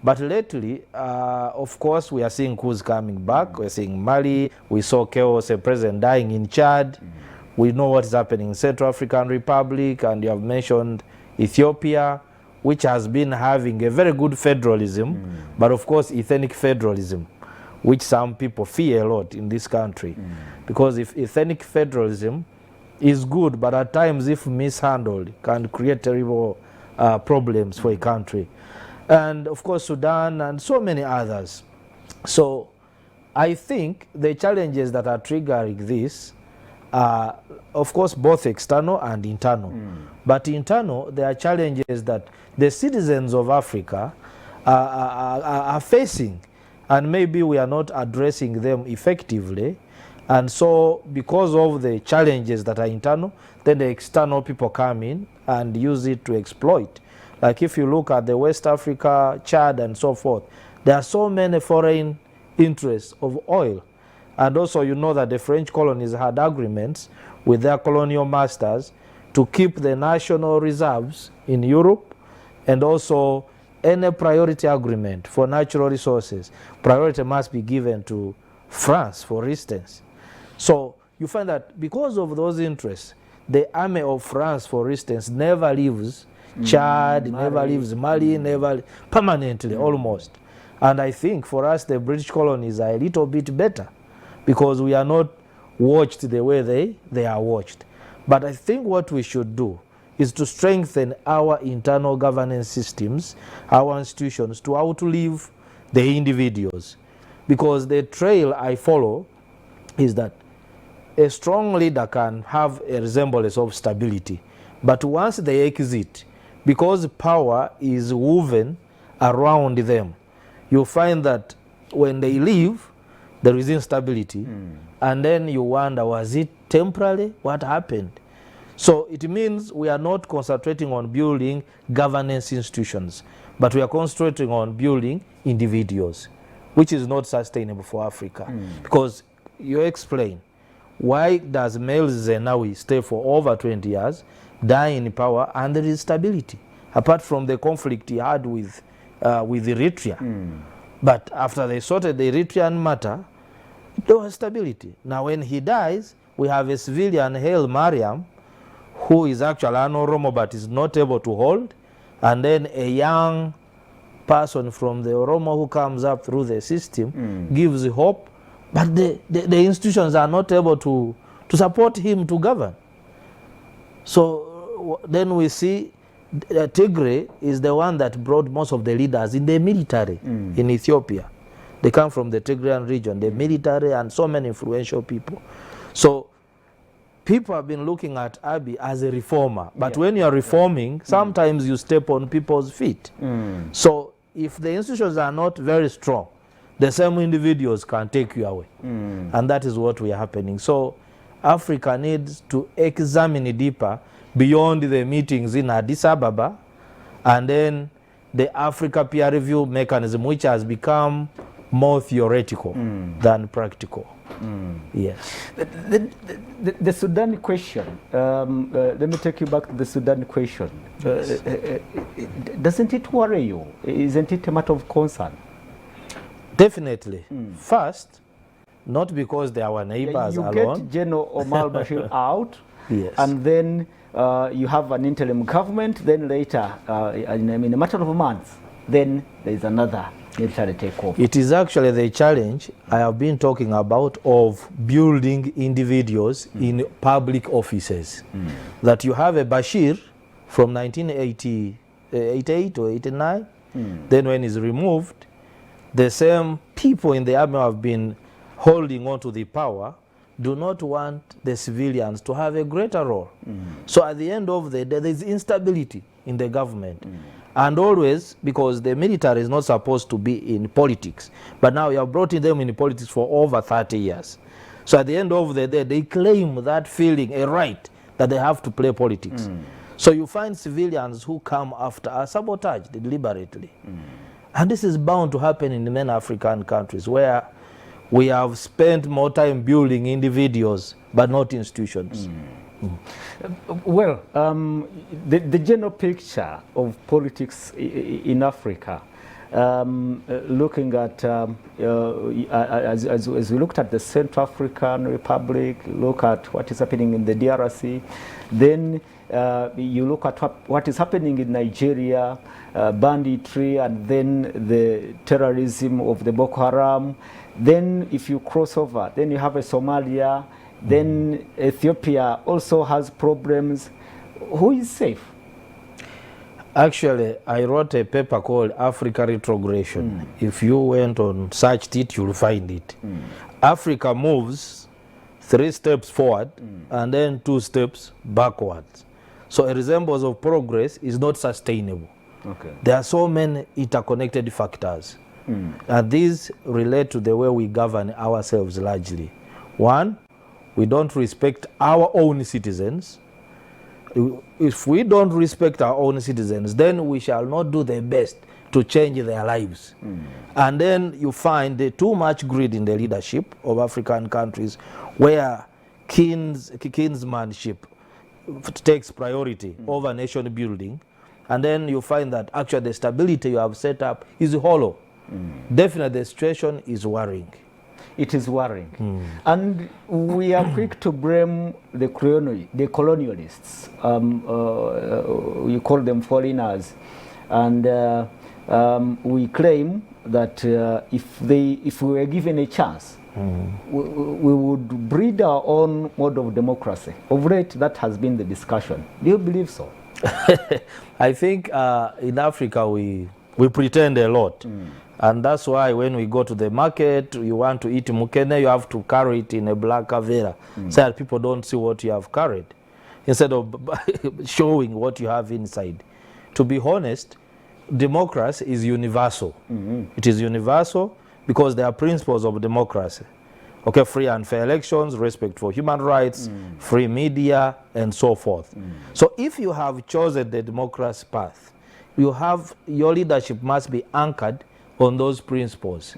But lately, of course, we are seeing coups coming back. We're seeing Mali. We saw chaos, a president dying in Chad. We know what is happening in Central African Republic, and you have mentioned Ethiopia, which has been having a very good federalism, but of course ethnic federalism, which some people fear a lot in this country. Because if ethnic federalism is good, but at times if mishandled, can create terrible problems for a country. And of course Sudan and so many others. So I think the challenges that are triggering this are, of course, both external and internal. But internal, there are challenges that the citizens of Africa are facing, and maybe we are not addressing them effectively. And so because of the challenges that are internal, then the external people come in and use it to exploit. Like if you look at the West Africa, Chad and so forth, there are so many foreign interests of oil. And also you know that the French colonies had agreements with their colonial masters to keep the national reserves in Europe, and also any priority agreement for natural resources, priority must be given to France, for instance. So you find that because of those interests, the army of France, for instance, never leaves Chad, never leaves Mali, never permanently almost. And I think for us the British colonies are a little bit better, because we are not watched the way they are watched. But I think what we should do is to strengthen our internal governance systems, our institutions, to outlive the individuals. Because the trail I follow is that a strong leader can have a resemblance of stability. But once they exit, because power is woven around them, you find that when they leave, there is instability, and then you wonder, was it temporary? What happened? So it means we are not concentrating on building governance institutions, but we are concentrating on building individuals, which is not sustainable for Africa. Because you explain, why does Meles Zenawi stay for over 20 years, die in power, and there is stability, apart from the conflict he had with Eritrea. But after they sorted the Eritrean matter, there was stability. Now when he dies, we have a civilian, Hail Mariam, who is actually an Oromo but is not able to hold, and then a young person from the Oromo who comes up through the system gives hope, but the institutions are not able to support him to govern. So then we see Tigray is the one that brought most of the leaders in the military in Ethiopia. They come from the Tigrayan region, the military, and so many influential people. So people have been looking at Abiy as a reformer, but when you are reforming, sometimes you step on people's feet. So if the institutions are not very strong, the same individuals can take you away. And that is what we are happening. So Africa needs to examine deeper beyond the meetings in Addis Ababa, and then the Africa peer review mechanism, which has become more theoretical than practical. Yes. The Sudan question, let me take you back to the Sudan question. Yes. Doesn't it worry you? Isn't it a matter of concern? Definitely. First, not because they are our neighbors you alone. Get General Omar Bashir out, Yes. and then you have an interim government, then later, in a matter of months, then there is another military takeover. It is actually the challenge I have been talking about of building individuals in public offices. That you have a Bashir from 1988 or 89, then when he's removed, the same people in the army have been holding on to the power do not want the civilians to have a greater role. So at the end of the day, there is instability in the government. And always, because the military is not supposed to be in politics, but now you have brought in them in politics for over 30 years. So at the end of the day, they claim that feeling, a right, that they have to play politics. So you find civilians who come after are sabotaged deliberately. And this is bound to happen in many African countries where we have spent more time building individuals but not institutions. Well, the general picture of politics in Africa, looking at, as we looked at the Central African Republic, look at what is happening in the DRC, then you look at what is happening in Nigeria, banditry, and then the terrorism of the Boko Haram. Then if you cross over, then you have a Somalia, then Ethiopia also has problems. Who is safe? Actually, I wrote a paper called Africa Retrogression. If you went on searched it, you'll find it. Africa moves 3 steps forward and then 2 steps backwards. So a resemblance of progress is not sustainable. Okay. There are so many interconnected factors. And these relate to the way we govern ourselves largely. One, we don't respect our own citizens. If we don't respect our own citizens, then we shall not do the best to change their lives. And then you find too much greed in the leadership of African countries, where kinsmanship takes priority over nation building. And then you find that actually the stability you have set up is hollow. Definitely the situation is worrying. It is worrying. And we are quick to blame the colonialists. We call them foreigners. And we claim that if we were given a chance, we would breed our own mode of democracy. Of late, that has been the discussion. Do you believe so? I think in Africa we pretend a lot. And that's why when we go to the market, you want to eat mukene, you have to carry it in a black kavera so that people don't see what you have carried, instead of showing what you have inside. To be honest, democracy is universal. It is universal because there are principles of democracy. Okay, free and fair elections, respect for human rights, free media, and so forth. So if you have chosen the democracy path, your leadership must be anchored on those principles.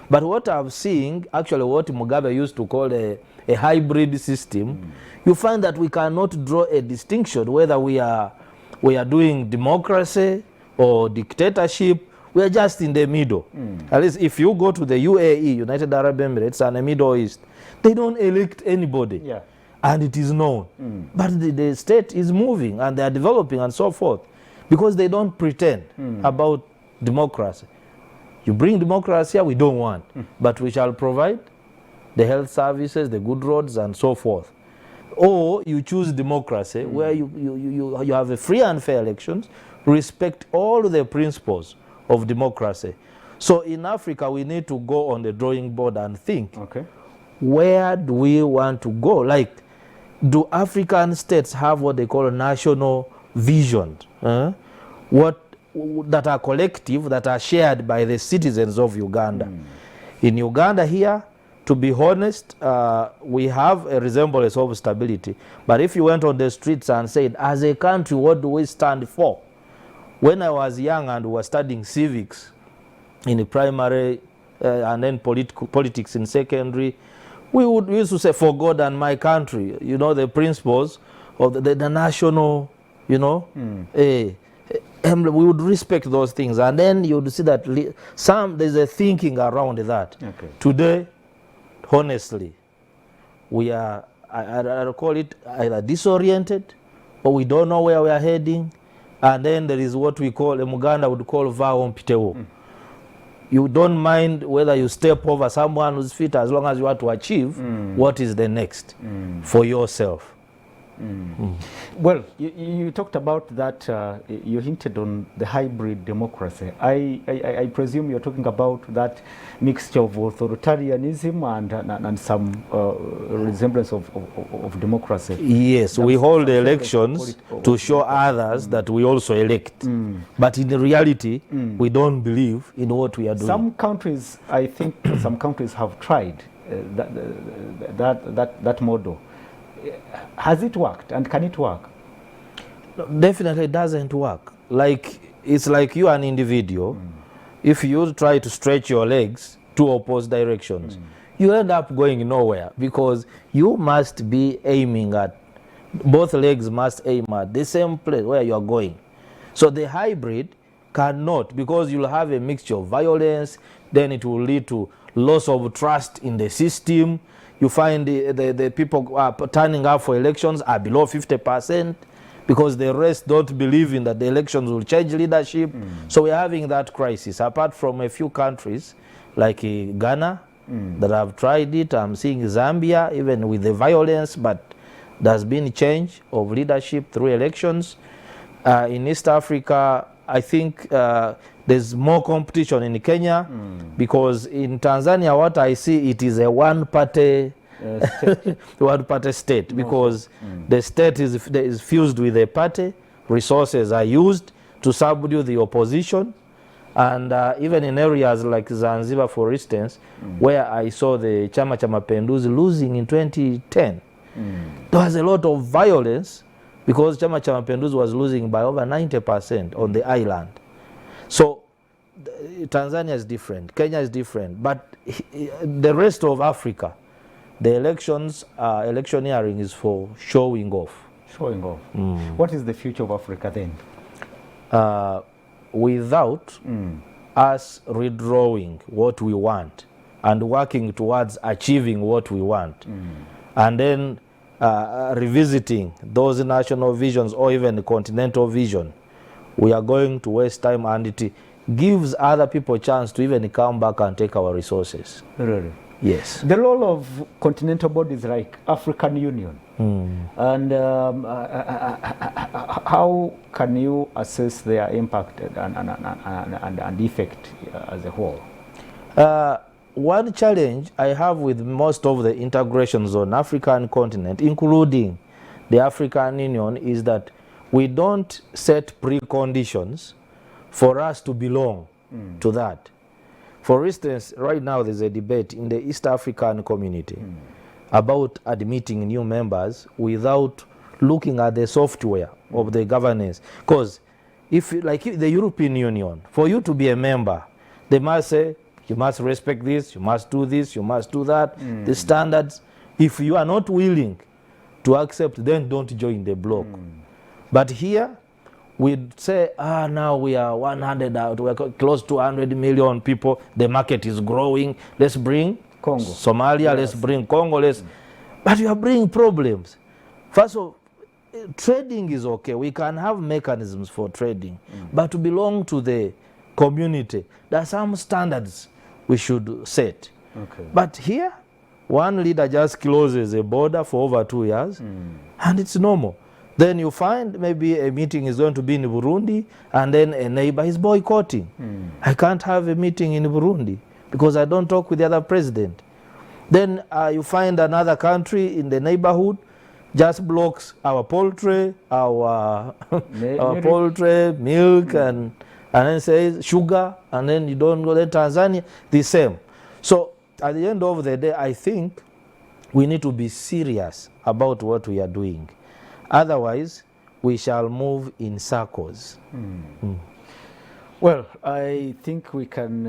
But what I'm seeing, actually what Mugabe used to call a hybrid system, you find that we cannot draw a distinction whether we are doing democracy or dictatorship. We are just in the middle. At least if you go to the UAE, United Arab Emirates, and the Middle East, they don't elect anybody. Yeah. And it is known. But the state is moving and they are developing and so forth, because they don't pretend about democracy. You bring democracy here, we don't want, but we shall provide the health services, the good roads, and so forth. Or you choose democracy where you have a free and fair elections, respect all the principles of democracy. So in Africa, we need to go on the drawing board and think, where do we want to go? Like, do African states have what they call a national vision? That are collective, that are shared by the citizens of Uganda. In Uganda here, to be honest, we have a resemblance of stability. But if you went on the streets and said, as a country, what do we stand for? When I was young and we were studying civics in the primary and then politics in secondary, we used to say, for God and my country, you know, the principles of the national, you know, we would respect those things, and then you would see that there's a thinking around that. Today, honestly, we are, I call it either disoriented, or we don't know where we are heading, and then there is what we call, Muganda would call vaompiteo. You don't mind whether you step over someone whose feet, as long as you want to achieve what is the next for yourself. Well, you talked about that, you hinted on the hybrid democracy. I presume you're talking about that mixture of authoritarianism and some resemblance of democracy. Yes, we hold elections to show others that we also elect. But in reality, we don't believe in what we are doing. Some countries, I think some countries have tried that model. Has it worked, and can it work? Definitely it doesn't work. It's like you an individual. If you try to stretch your legs to opposite directions, you end up going nowhere, because you must be aiming at both legs must aim at the same place where you are going. So the hybrid cannot, because you'll have a mixture of violence, then it will lead to loss of trust in the system. You find the people turning up for elections are below 50%, because the rest don't believe in that the elections will change leadership. So we're having that crisis, apart from a few countries like Ghana that have tried it. I'm seeing Zambia, even with the violence, but there's been change of leadership through elections. In East Africa, I think there's more competition in Kenya, because in Tanzania, what I see, it is a one-party one-party state, because the state is fused with a party. Resources are used to subdue the opposition, and even in areas like Zanzibar, for instance, where I saw the Chama cha Mapinduzi losing in 2010, there was a lot of violence, because Chama cha Mapinduzi was losing by over 90% on the island. So Tanzania is different, Kenya is different, but the rest of Africa, the elections, electioneering is for showing off. Showing off. What is the future of Africa then? Without us redrawing what we want and working towards achieving what we want, and then revisiting those national visions or even the continental vision, we are going to waste time, and it gives other people a chance to even come back and take our resources. Really? Yes. The role of continental bodies like African Union, and how can you assess their impact and effect as a whole? One challenge I have with most of the integrations on African continent, including the African Union, is that we don't set preconditions for us to belong to that. For instance, right now there's a debate in the East African community about admitting new members without looking at the software of the governance. Because if, like the European Union, for you to be a member, they must say, you must respect this, you must do this, you must do that, the standards. If you are not willing to accept, then don't join the bloc. But here, we'd say, now we are 100 out, we're close to 100 million people, the market is growing, let's bring Congo, Somalia, let's bring Congo, but you are bringing problems. First of all, trading is okay, we can have mechanisms for trading, but to belong to the community, there are some standards we should set. Okay. But here, one leader just closes a border for over 2 years, and it's normal. Then you find maybe a meeting is going to be in Burundi, and then a neighbor is boycotting. I can't have a meeting in Burundi because I don't talk with the other president. Then you find another country in the neighborhood just blocks our poultry, our poultry, milk, and then says sugar, and then you don't go to Tanzania, the same. So at the end of the day, I think we need to be serious about what we are doing. Otherwise, we shall move in circles. Well, I think we can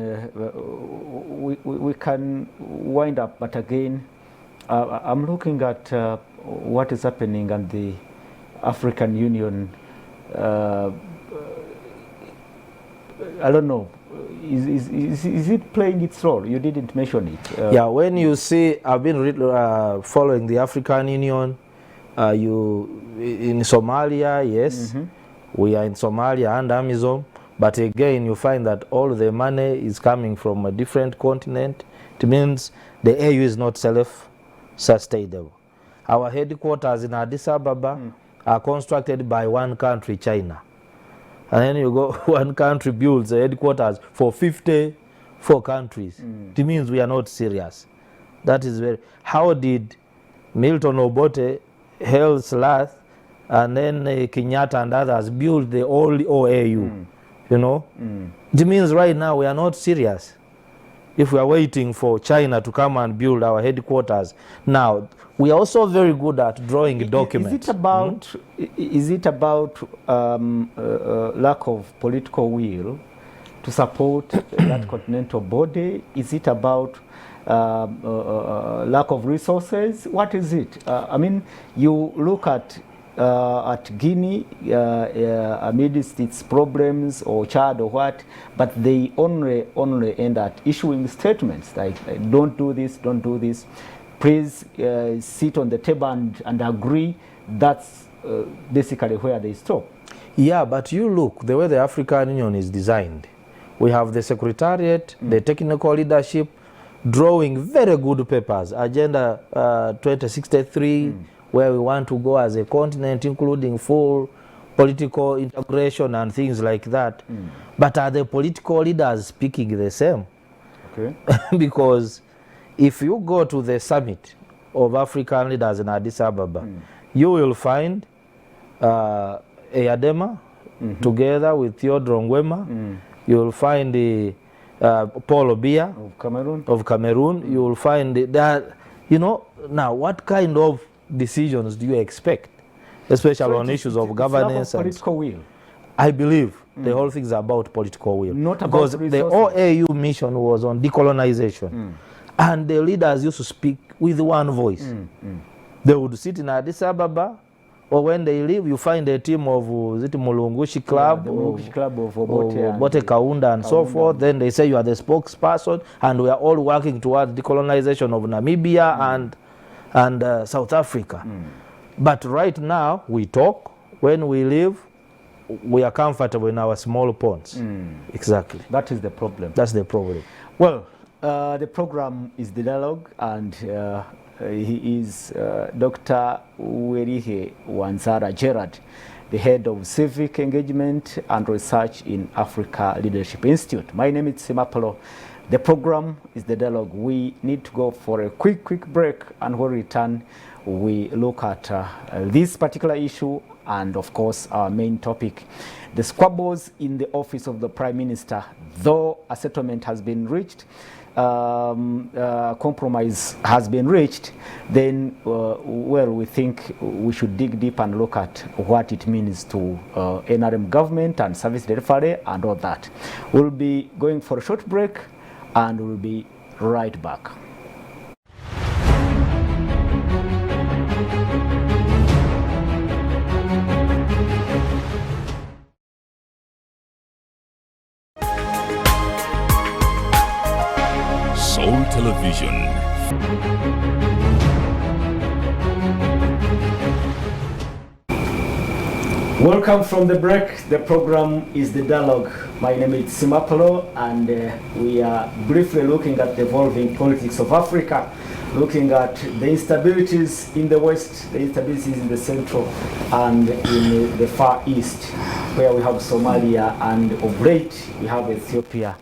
we can wind up, but again, I'm looking at what is happening at the African Union. I don't know. Is it playing its role? You didn't mention it. Yeah, when you see, I've been following the African Union. You in Somalia, yes, we are in Somalia and AMISOM, but again you find that all the money is coming from a different continent. It means the AU is not self-sustainable. Our headquarters in Addis Ababa are constructed by one country, China, and then you go, one country builds a headquarters for 54 countries. It means we are not serious. That is very. How did Milton Obote, Haile Selassie, and then Kenyatta and others build the old OAU? You know, it means right now we are not serious. If we are waiting for China to come and build our headquarters, now we are also very good at drawing documents. Is it about lack of political will to support that continental body? Is it about lack of resources? What is it? I mean, you look at at Guinea amidst its problems, or Chad or what, but they only end at issuing statements like, don't do this, don't do this. Please sit on the table and agree. That's basically where they stop. Yeah, but you look, the way the African Union is designed, we have the Secretariat, the technical leadership, drawing very good papers, Agenda 2063, where we want to go as a continent, including full political integration and things like that. But are the political leaders speaking the same? Okay. Because if you go to the summit of African leaders in Addis Ababa, you will find Eyadema together with Theodore Ngwema. You will find the Paul Biya of Cameroon. You will find that, you know, now what kind of decisions do you expect, especially on issues of governance? Political will. I believe the whole thing is about political will. Not because about the OAU mission was on decolonization, and the leaders used to speak with one voice. They would sit in Addis Ababa, or when they leave, you find a team of Mulungushi Club, the Mulungushi Club of Bote Kaunda and so forth. Then they say you are the spokesperson, and we are all working towards decolonization of Namibia and South Africa. But right now, we talk. When we leave, we are comfortable in our small ponds. Exactly. That is the problem. That's the problem. Well, the program is The Dialogue, and he is Dr. Werihe Wanzara Gerard, the head of Civic Engagement and Research in Africa Leadership Institute. My name is Simapolo. The program is The Dialogue. We need to go for a quick break, and when we return, we look at this particular issue and, of course, our main topic, the squabbles in the office of the Prime Minister. Though a settlement has been reached, compromise has been reached, then well, we think we should dig deep and look at what it means to NRM government and service delivery and all that. We'll be going for a short break, and we'll be right back. Soul Television. Welcome from the break. The program is The Dialogue. My name is Simapolo, and we are briefly looking at the evolving politics of Africa, looking at the instabilities in the West, the instabilities in the Central, and in the Far East, where we have Somalia, and of late we have Ethiopia,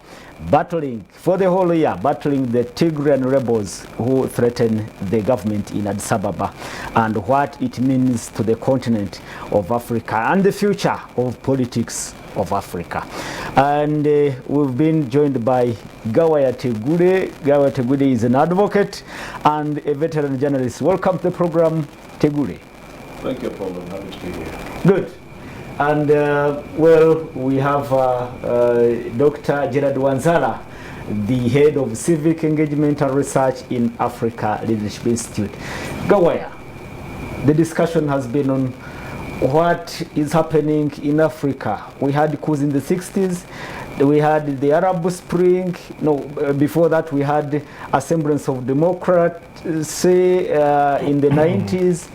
battling for the whole year, battling the Tigrayan rebels who threaten the government in Addis Ababa, and what it means to the continent of Africa and the future of politics of Africa. And we've been joined by Gawaya Tegude. Gawaya Tegude is an advocate and a veteran journalist. Welcome to the program, Tegude. Thank you, Paul. I'm happy to be here. Good. And well, we have Dr. Gerard Wanzara, the head of Civic Engagement and Research in Africa Leadership Institute. Gawaya, the discussion has been on what is happening in Africa. We had coups in the 60s, we had the Arab Spring, before that we had a semblance of democracy in the 90s,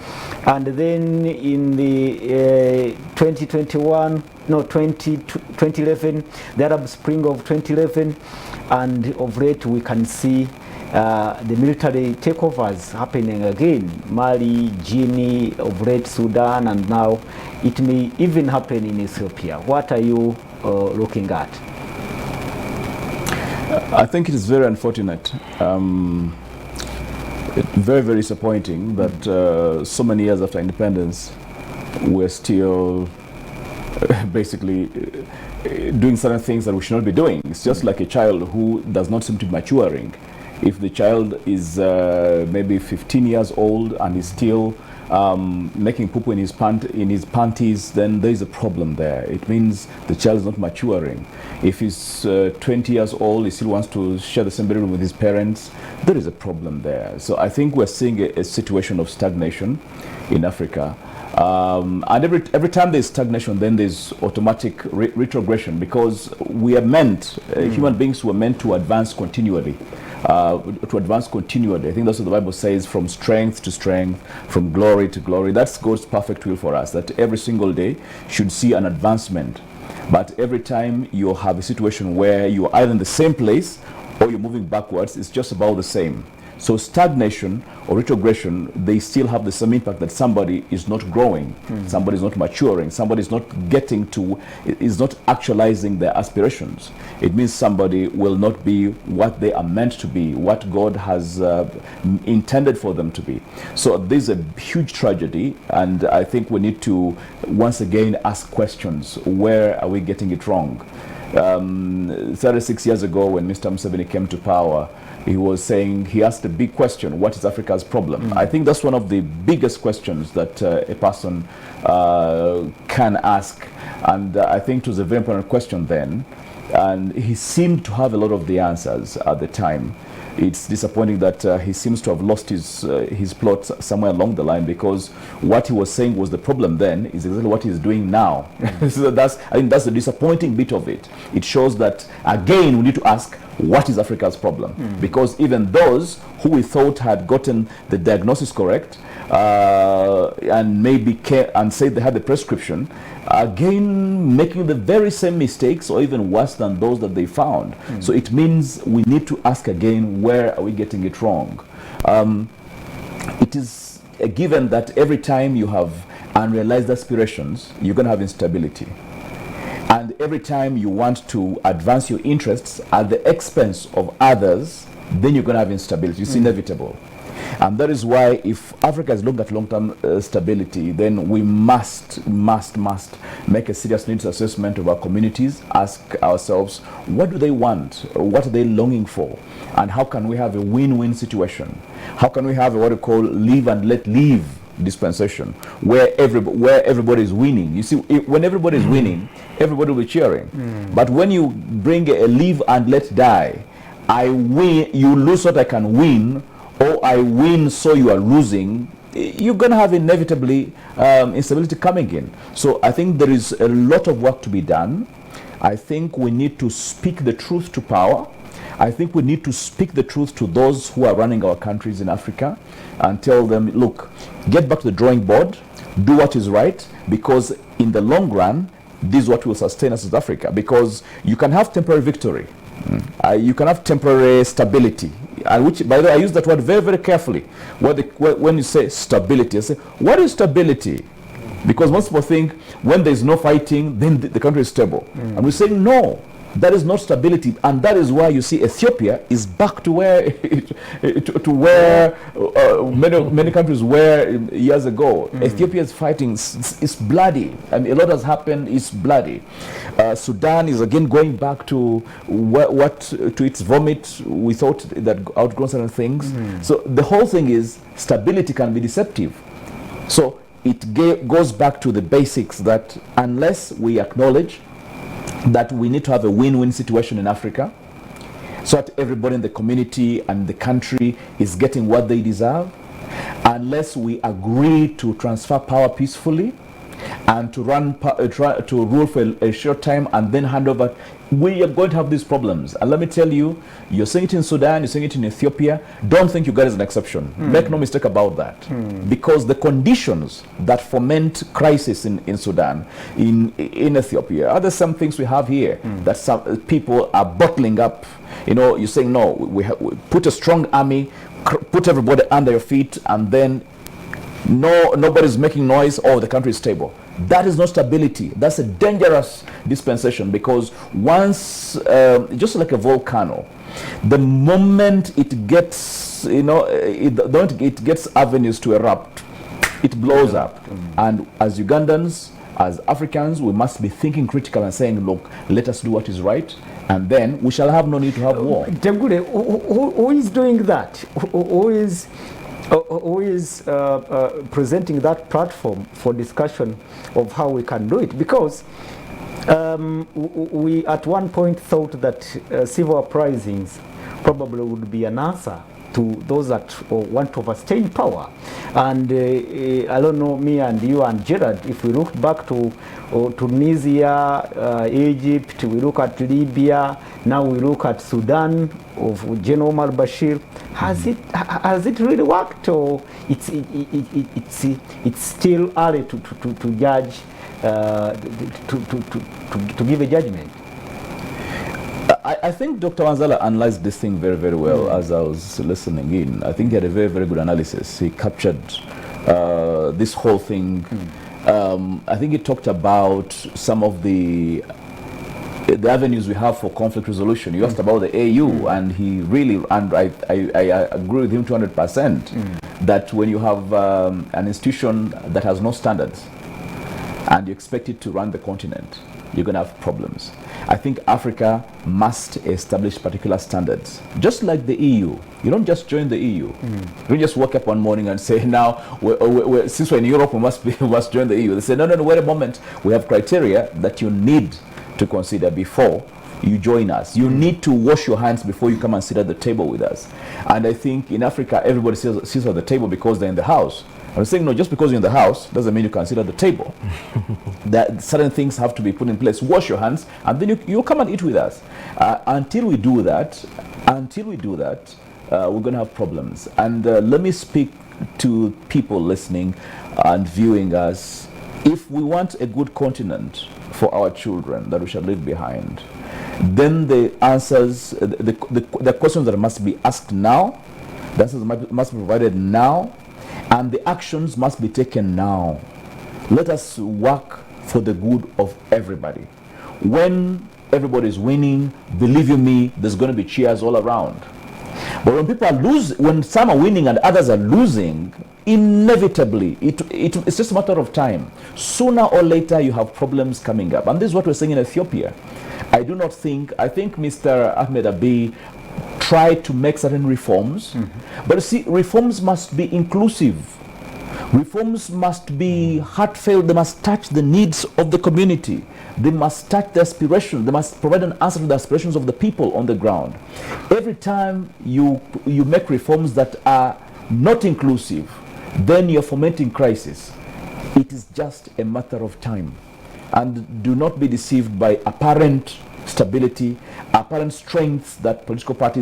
and then in the 2011, the Arab Spring of 2011, and of late we can see the military takeovers happening again. Mali, Guinea, of late Sudan, and now it may even happen in Ethiopia. What are you looking at? I think it is very unfortunate, very, very disappointing that so many years after independence, we're still basically doing certain things that we should not be doing. It's just like a child who does not seem to be maturing. If the child is maybe 15 years old and is still making poo-poo in his panties, then there is a problem there. It means the child is not maturing. If he's 20 years old, he still wants to share the same bedroom with his parents, there is a problem there. So I think we're seeing a situation of stagnation in Africa. And every time there's stagnation, then there's automatic retrogression, because we are meant, human beings were meant to advance continually. I think that's what the Bible says, from strength to strength, from glory to glory. That's God's perfect will for us, that every single day should see an advancement. But every time you have a situation where you're either in the same place or you're moving backwards, it's just about the same. So stagnation or retrogression, they still have the same impact, that somebody is not growing, somebody is not maturing, somebody is not is not actualizing their aspirations. It means somebody will not be what they are meant to be, what God has intended for them to be. So this is a huge tragedy, and I think we need to once again ask questions. Where are we getting it wrong? 36 years ago, when Mr. Museveni came to power, he was saying, he asked a big question: what is Africa's problem? I think that's one of the biggest questions that a person can ask, and I think it was a very important question then, and he seemed to have a lot of the answers at the time. It's disappointing that he seems to have lost his plot somewhere along the line, because what he was saying was the problem then is exactly what he's doing now. So I think that's the disappointing bit of it. It shows that, again, we need to ask, what is Africa's problem? Because even those who we thought had gotten the diagnosis correct and maybe and said they had the prescription, again making the very same mistakes, or even worse than those that they found. So it means we need to ask again, where are we getting it wrong? It is a given that every time you have unrealized aspirations, you're going to have instability. And every time you want to advance your interests at the expense of others, then you're going to have instability. It's inevitable. And that is why, if Africa is looking at long-term stability, then we must make a serious needs assessment of our communities, ask ourselves, what do they want? What are they longing for? And how can we have a win-win situation? How can we have what we call live and let live dispensation, where everybody is winning? You see, when everybody is winning, everybody will be cheering. But when you bring a live and let die, I win, you lose so that I can win, or I win so you are losing, you're going to have inevitably instability coming in. So I think there is a lot of work to be done. I think we need to speak the truth to power. I think we need to speak the truth to those who are running our countries in Africa, and tell them, look, get back to the drawing board, do what is right, because in the long run, this is what will sustain us as Africa. Because you can have temporary victory, you can have temporary stability, which, by the way, I use that word very, very carefully. When you say stability, I say, what is stability? Because most people think when there's no fighting, then the country is stable. And we say, no, that is not stability. And that is why you see Ethiopia is back to where many countries were years ago. Ethiopia is fighting. It's bloody. I mean, a lot has happened. It's bloody. Sudan is again going back to to its vomit. We thought that outgrown certain things. So the whole thing is, stability can be deceptive. So it goes back to the basics, that unless we acknowledge that we need to have a win-win situation in Africa, so that everybody in the community and the country is getting what they deserve, unless we agree to transfer power peacefully and to rule for a short time and then hand over, we are going to have these problems. And let me tell you, you're seeing it in Sudan, you're seeing it in Ethiopia. Don't think Uganda is an exception. Make no mistake about that. Because the conditions that foment crisis in Sudan, in Ethiopia, are the same things we have here, that some people are bottling up. You know, you're saying, no, we put a strong army, put everybody under your feet, and then nobody's making noise, the country is stable. That is not stability. That's a dangerous dispensation, because once, just like a volcano, the moment it gets, it gets avenues to erupt, it blows up. And as Ugandans, as Africans, we must be thinking critical and saying, look, let us do what is right, and then we shall have no need to have war. Tengule, who is doing that? Who is presenting that platform for discussion of how we can do it? Because we at one point thought that civil uprisings probably would be an answer to those that want to overstay power. And I don't know, me and you and Gerard, if we look back to Tunisia, Egypt, we look at Libya, now we look at Sudan of General Omar Bashir. Has it really worked, or it's still early to judge, to give a judgment? I think Dr. Wanzala analyzed this thing very, very well as I was listening in. I think he had a very, very good analysis. He captured this whole thing. I think he talked about some of the avenues we have for conflict resolution. You asked about the AU, and he really, and I agree with him 200%, that when you have an institution that has no standards and you expect it to run the continent, you're going to have problems. I think Africa must establish particular standards. Just like the EU. You don't just join the EU. You don't just wake up one morning and say, now, since we're in Europe, we must join the EU. They say, no, wait a moment. We have criteria that you need to consider before you join us. You need to wash your hands before you come and sit at the table with us. And I think in Africa, everybody sits at the table because they're in the house. I'm saying, no, just because you're in the house doesn't mean you can sit at the table. That certain things have to be put in place. Wash your hands, and then you come and eat with us. Until we do that, we're going to have problems. And let me speak to people listening and viewing us. If we want a good continent for our children that we shall leave behind, then the answers, the questions that must be asked now, the answers must be provided now, and the actions must be taken now. Let us work for the good of everybody. When everybody is winning, believe you me, there's going to be cheers all around. But when people are when some are winning and others are losing, inevitably, it's just a matter of time. Sooner or later, you have problems coming up. And this is what we're seeing in Ethiopia. I think Mr. Ahmed Abiy tried to make certain reforms, but see, reforms must be inclusive. Reforms must be heartfelt. They must touch the needs of the community. They must touch the aspirations. They must provide an answer to the aspirations of the people on the ground. Every time you make reforms that are not inclusive, then you're fomenting crisis. It is just a matter of time. And do not be deceived by apparent stability, apparent strengths that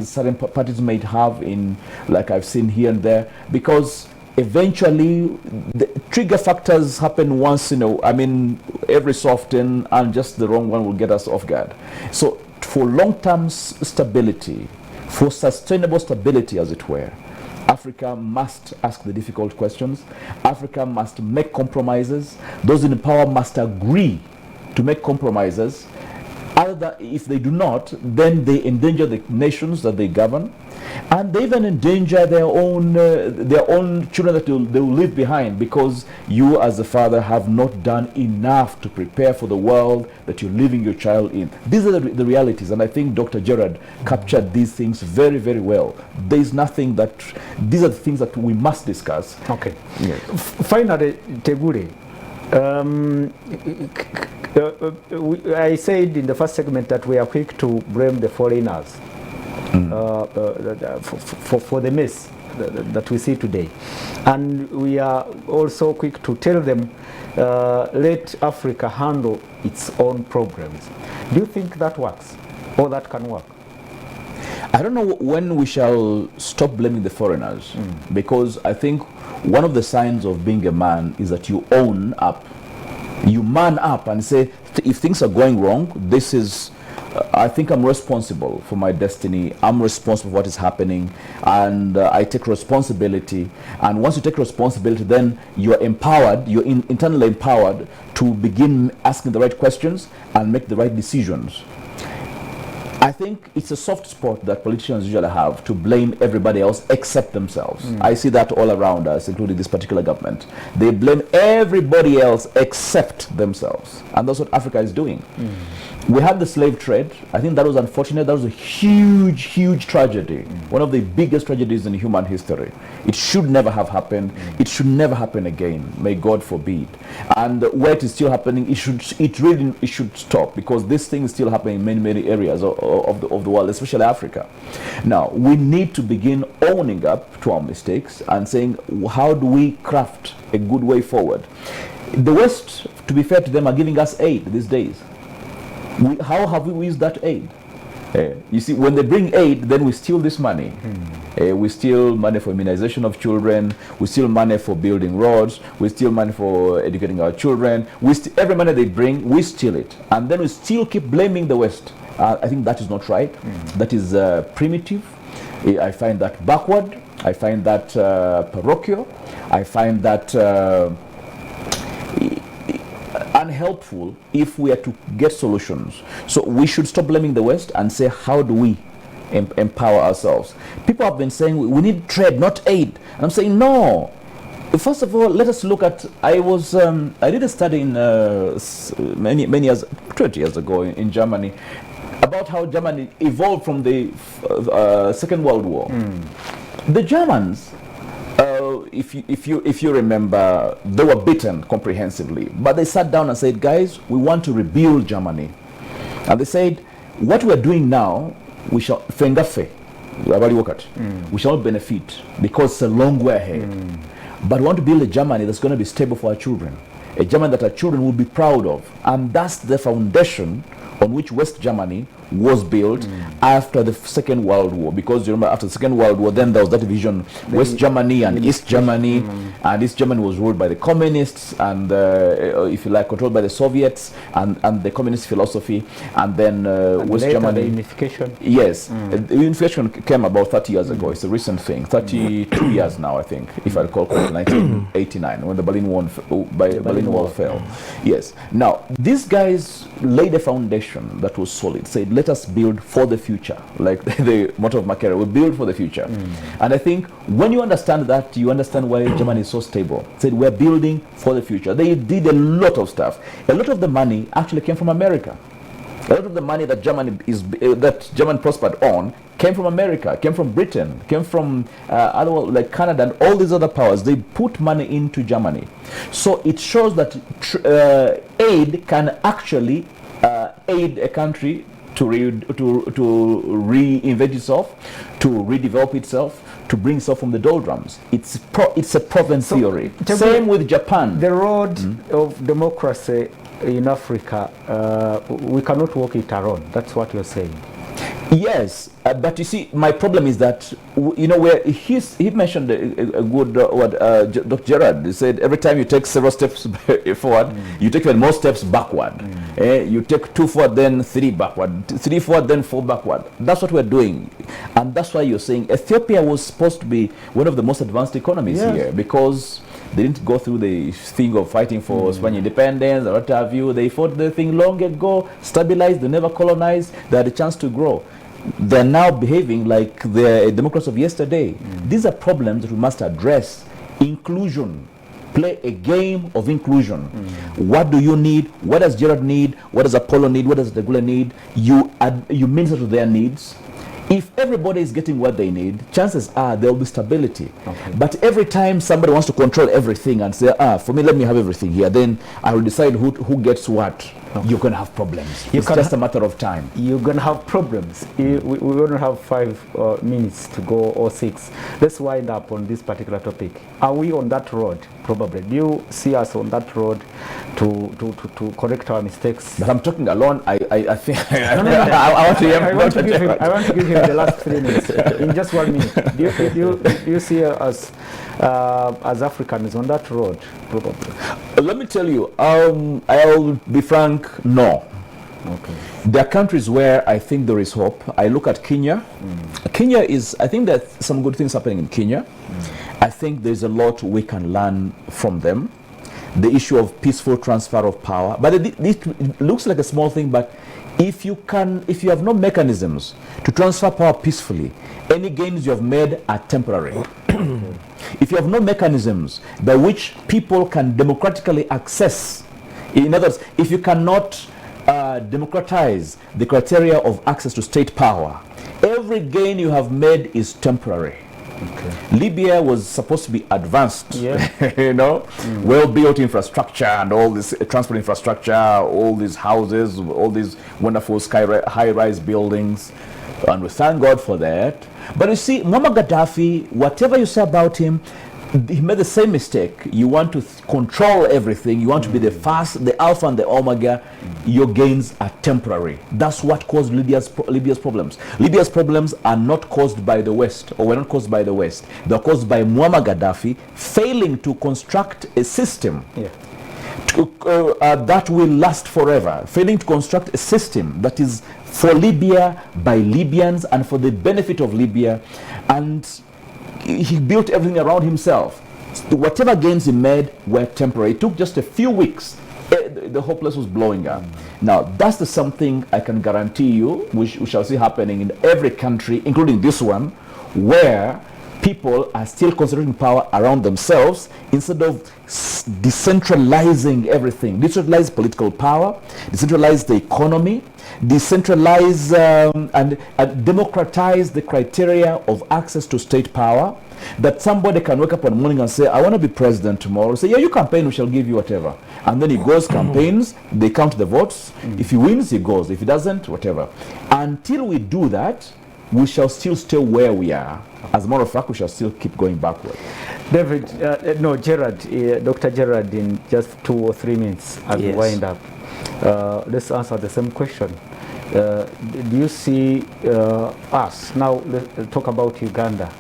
certain parties may have in, like I've seen here and there, because eventually the trigger factors happen once, every so often, and just the wrong one will get us off guard. So for long-term stability, for sustainable stability, as it were, Africa must ask the difficult questions. Africa must make compromises. Those in power must agree to make compromises. If they do not, then they endanger the nations that they govern, and they even endanger their own children that they will leave behind, because you as a father have not done enough to prepare for the world that you're leaving your child in. These are the realities, and I think Dr. Gerard captured these things very, very well. These are the things that we must discuss. Okay. Yes. Finally, Tegure, I said in the first segment that we are quick to blame the foreigners for the mess that we see today, and we are also quick to tell them, let Africa handle its own problems. Do you think that works, or that can work? I don't know when we shall stop blaming the foreigners, because I think one of the signs of being a man is that you own up. You man up and say, if things are going wrong, this is, I think I'm responsible for my destiny. I'm responsible for what is happening, and I take responsibility. And once you take responsibility, then you're empowered, you're internally empowered to begin asking the right questions and make the right decisions. I think it's a soft spot that politicians usually have, to blame everybody else except themselves. I see that all around us, including this particular government. They blame everybody else except themselves. And that's what Africa is doing. We had the slave trade. I think that was unfortunate. That was a huge, huge tragedy. One of the biggest tragedies in human history. It should never have happened. It should never happen again. May God forbid. And where it is still happening, it should stop, because this thing is still happening in many, many areas of the world, especially Africa. Now, we need to begin owning up to our mistakes and saying, how do we craft a good way forward? The West, to be fair to them, are giving us aid these days. How have we used that aid? You see, when they bring aid, then we steal this money. We steal money for immunization of children. We steal money for building roads. We steal money for educating our children. Every money they bring, we steal it. And then we still keep blaming the West. I think that is not right. That is primitive. I find that backward. I find that parochial. I find that unhelpful if we are to get solutions. So we should stop blaming the West and say, how do we empower ourselves? People have been saying we need trade, not aid. And I'm saying no. First of all, let us look at. I did a study in many years, 20 years ago in Germany, about how Germany evolved from the Second World War. The Germans, if you remember, they were beaten comprehensively, but they sat down and said, guys, we want to rebuild Germany. And they said, what we are doing now, we shall we shall not benefit, because it's a long way ahead. But we want to build a Germany that's going to be stable for our children, a Germany that our children will be proud of. And that's the foundation on which West Germany was built after the Second World War. Because you remember, after the Second World War, then there was that division, West Germany and East Germany. And East Germany was ruled by the communists and, if you like, controlled by the Soviets and the communist philosophy. And then West Germany. The unification. Yes. The unification came about 30 years ago. It's a recent thing. 32 years now, I think, if I recall correctly, 1989, when the Berlin Wall fell. Yes. Now, these guys laid a foundation that was solid, said, let us build for the future, like the motto of Machiavelli, we build for the future. And I think when you understand that, you understand why Germany is so stable. Said, we're building for the future. They did a lot of stuff. A lot of the money actually came from America. A lot of the money that Germany prospered on came from America, came from Britain, came from like Canada and all these other powers. They put money into Germany. So it shows that aid can actually aid a country to reinvent itself, to redevelop itself, to bring itself from the doldrums. It's a proven theory. Same with Japan. The road of democracy in Africa, we cannot walk it alone. That's what you're saying. Yes, but you see, my problem is that, you know, where he mentioned a good word, Dr. Gerard. He said every time you take several steps forward, you take even more steps backward. You take 2 forward, then 3 backward, 3 forward, then 4 backward. That's what we're doing. And that's why you're saying Ethiopia was supposed to be one of the most advanced economies here, because they didn't go through the thing of fighting for Spanish independence or what have you. They fought the thing long ago, stabilized, they never colonized, they had a chance to grow. They're now behaving like they're a democracy of yesterday. These are problems that we must address. Inclusion. Play a game of inclusion. What do you need? What does Gerard need? What does Apollo need? What does Degula need? You minister to their needs. If everybody is getting what they need, chances are there will be stability. But every time somebody wants to control everything and say, for me, let me have everything here, then I will decide who gets what. You're going to have problems. It's just a matter of time. You're going to have problems. We're going to have 5 minutes to go, or 6. Let's wind up on this particular topic. Are we on that road? Probably. Do you see us on that road to correct our mistakes? But I'm talking alone. I think I want to give him the last 3 minutes in just 1 minute. Do you see us as Africans on that road? Probably. Let me tell you. I'll be frank. No. Okay. There are countries where I think there is hope. I look at Kenya. Kenya is. I think there's some good things happening in Kenya. I think there's a lot we can learn from them. The issue of peaceful transfer of power, but it looks like a small thing, but if you have no mechanisms to transfer power peacefully, any gains you have made are temporary. If you have no mechanisms by which people can democratically access, in other words, if you cannot democratize the criteria of access to state power, every gain you have made is temporary. Okay. Libya was supposed to be advanced, well-built infrastructure and all this transport infrastructure, all these houses, all these wonderful high-rise buildings, and we thank God for that. But you see, Muammar Gaddafi, whatever you say about him, he made the same mistake. You want to control everything. You want to be the first, the alpha and the omega. Your gains are temporary. That's what caused Libya's problems. Libya's problems are not caused by the West, or were not caused by the West. They're caused by Muammar Gaddafi failing to construct a system that will last forever. Failing to construct a system that is for Libya, by Libyans, and for the benefit of Libya. And he built everything around himself. Whatever gains he made were temporary. It took just a few weeks. The whole place was blowing up. Now, that's the something I can guarantee you we shall see happening in every country, including this one, where people are still concentrating power around themselves instead of decentralizing everything. Decentralize political power, decentralize the economy, decentralize and democratize the criteria of access to state power, that somebody can wake up one morning and say, I want to be president tomorrow. Say, yeah, you campaign, we shall give you whatever. And then he goes, campaigns, they count the votes. If he wins, he goes. If he doesn't, whatever. Until we do that, we shall still stay where we are. As a matter of fact, we shall still keep going backward. David, Gerard, Dr. Gerard, in just 2 or 3 minutes as we wind up, let's answer the same question. Do you see us, now let's talk about Uganda.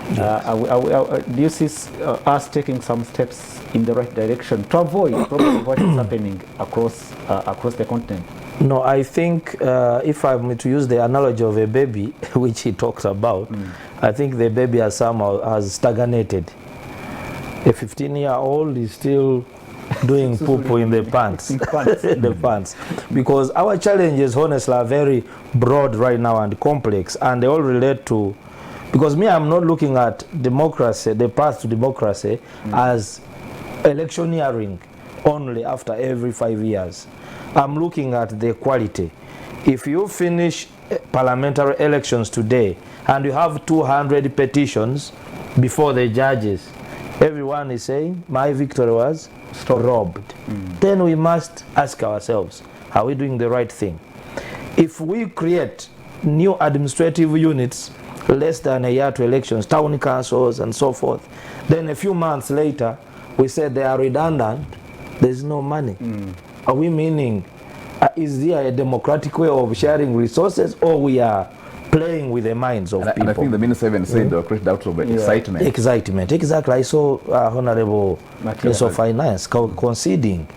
Do you see us taking some steps in the right direction to avoid probably what is happening across the continent? No, I think if I'm to use the analogy of a baby, which he talks about, I think the baby has stagnated. A 15-year-old is still doing poo-poo in the pants. The pants. Because our challenges, honestly, are very broad right now and complex, and they all relate to, because me, I'm not looking at democracy, the path to democracy, as electioneering only after every 5 years. I'm looking at the quality. If you finish parliamentary elections today and you have 200 petitions before the judges, everyone is saying my victory was robbed. Then we must ask ourselves, are we doing the right thing? If we create new administrative units less than a year to elections, town councils and so forth, then a few months later we say they are redundant, there's no money. Are we meaning, is there a democratic way of sharing resources, or we are playing with the minds of people? And I think the minister even said they were created out of excitement. Excitement, exactly. I saw Honorable Minister of Finance conceding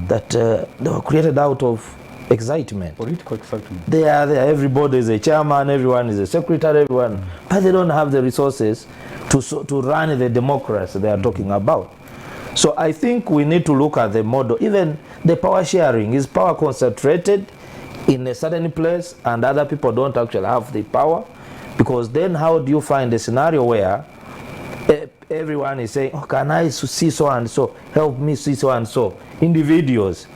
that they were created out of excitement. Political excitement. They are there, everybody is a chairman, everyone is a secretary, everyone, but they don't have the resources to run the democracy they are talking about. So I think we need to look at the model. Even the power sharing, is power concentrated in a certain place and other people don't actually have the power? Because then how do you find a scenario where everyone is saying, oh, can I see so and so, help me see so and so, individuals?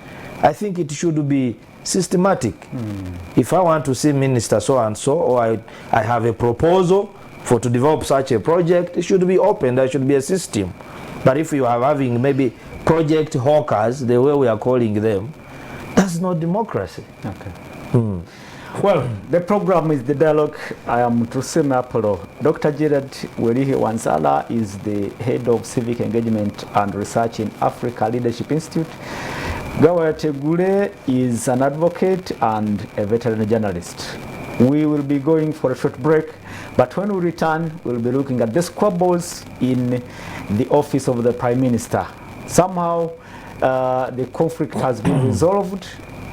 I think it should be systematic. If I want to see minister so and so, or I have a proposal to develop such a project, it should be open, there should be a system. But if you are having maybe project hawkers, the way we are calling them, that's not democracy. Okay. Well, the program is The Dialogue. I am Trusime Apollo. Dr. Gerard Werihi Wansala is the head of civic engagement and research in Africa Leadership Institute. Gawaya Tegule is an advocate and a veteran journalist. We will be going for a short break, but when we return, we'll be looking at the squabbles in the office of the Prime Minister. Somehow, the conflict has been resolved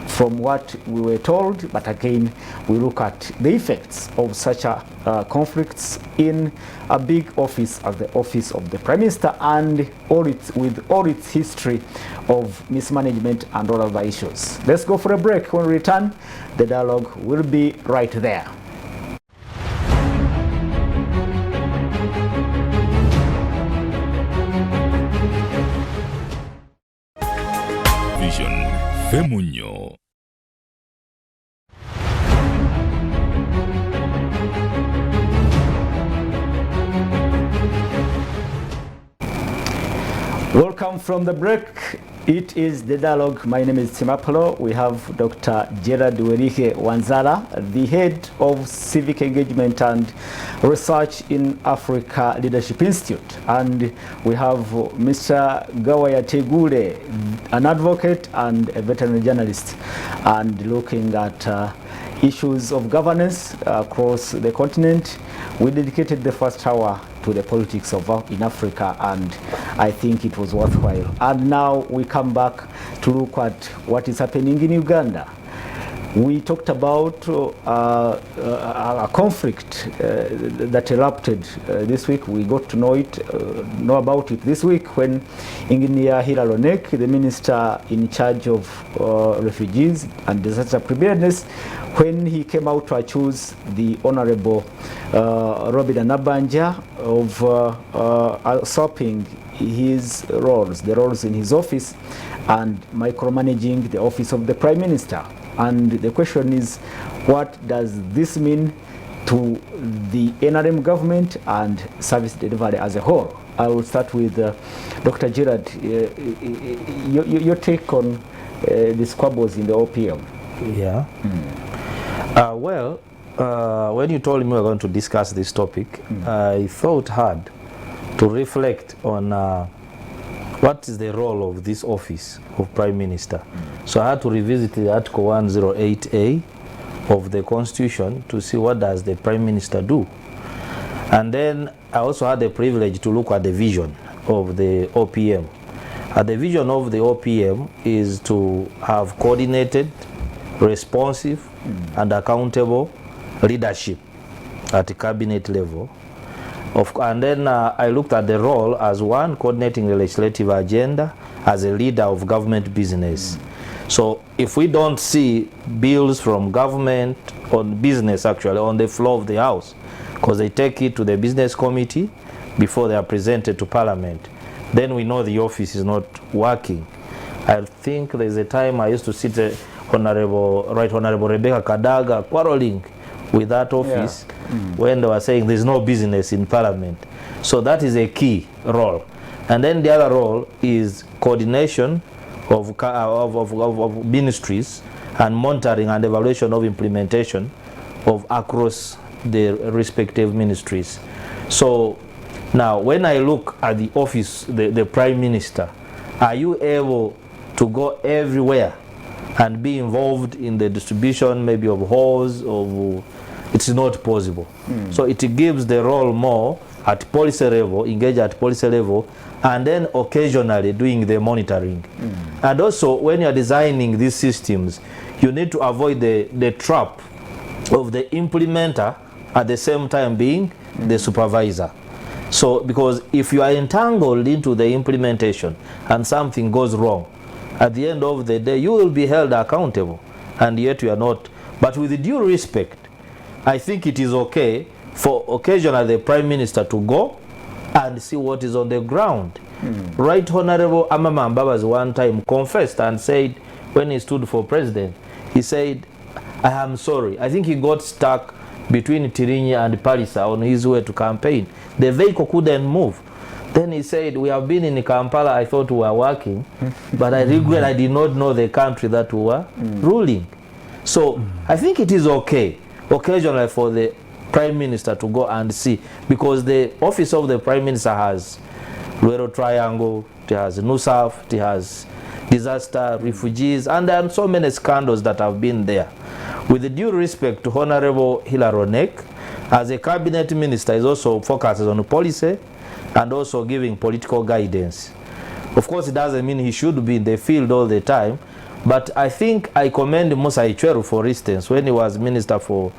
from what we were told, but again, we look at the effects of such conflicts in a big office as the office of the Prime Minister, and with all its history of mismanagement and all other issues. Let's go for a break. When we return, the dialogue will be right there. Vision Femunyo. Welcome from the break. It is the dialogue. My name is Timapolo. We have Dr. Gerard Werike Wanzala, the head of Civic Engagement and Research in Africa Leadership Institute. And we have Mr. Gawaya Tegule, an advocate and a veterinary journalist, and looking at issues of governance across the continent. We dedicated the first hour to the politics of in Africa, and I think it was worthwhile. And now we come back to look at what is happening in Uganda. We talked about a conflict that erupted this week. We got to know about it this week when Engineer Hilary Onek, the minister in charge of refugees and disaster preparedness, when he came out to accuse the Honorable Robert Nabanja of usurping his roles, the roles in his office, and micromanaging the office of the Prime Minister. And the question is, what does this mean to the NRM government and service delivery as a whole? I will start with Dr. Gerard. Your take on the squabbles in the OPM. Yeah. When you told me we were going to discuss this topic, I thought hard to reflect on what is the role of this office of Prime Minister. So I had to revisit the Article 108A of the Constitution to see what does the Prime Minister do. And then I also had the privilege to look at the vision of the OPM. The vision of the OPM is to have coordinated, responsive, and accountable leadership at the cabinet level. And then I looked at the role as one, coordinating the legislative agenda as a leader of government business. So if we don't see bills from government on business actually on the floor of the House, because they take it to the business committee before they are presented to Parliament, then we know the office is not working. I think there's a time I used to sit Right Honorable Rebecca Kadaga quarreling with that office when they were saying there's no business in Parliament. So that is a key role. And then the other role is coordination of ministries and monitoring and evaluation of implementation of across the respective ministries. So now when I look at the office, the Prime Minister, are you able to go everywhere and be involved in the distribution maybe of hose? It's not possible. So it gives the role more at policy level, engage at policy level, and then occasionally doing the monitoring. And also when you're designing these systems, you need to avoid the trap of the implementer at the same time being the supervisor. So because if you are entangled into the implementation and something goes wrong, at the end of the day you will be held accountable, and yet you are not. But with due respect, I think it is okay for occasionally the Prime Minister to go and see what is on the ground. Right Honorable Amama Mbabazi one time confessed and said, when he stood for president, he said, I am sorry. I think he got stuck between Tirinyi and Parisa on his way to campaign. The vehicle couldn't move. Then he said, we have been in Kampala, I thought we were working, but I regret I did not know the country that we were ruling. So I think it is okay occasionally for the Prime Minister to go and see, because the office of the Prime Minister has Luero Triangle, it has NUSAF, it has disaster, refugees, and there are so many scandals that have been there. With the due respect to Honorable Hilary Onek, as a cabinet minister, is also focuses on policy and also giving political guidance. Of course, it doesn't mean he should be in the field all the time, but I think I commend Musa Ichweru, for instance, when he was Minister for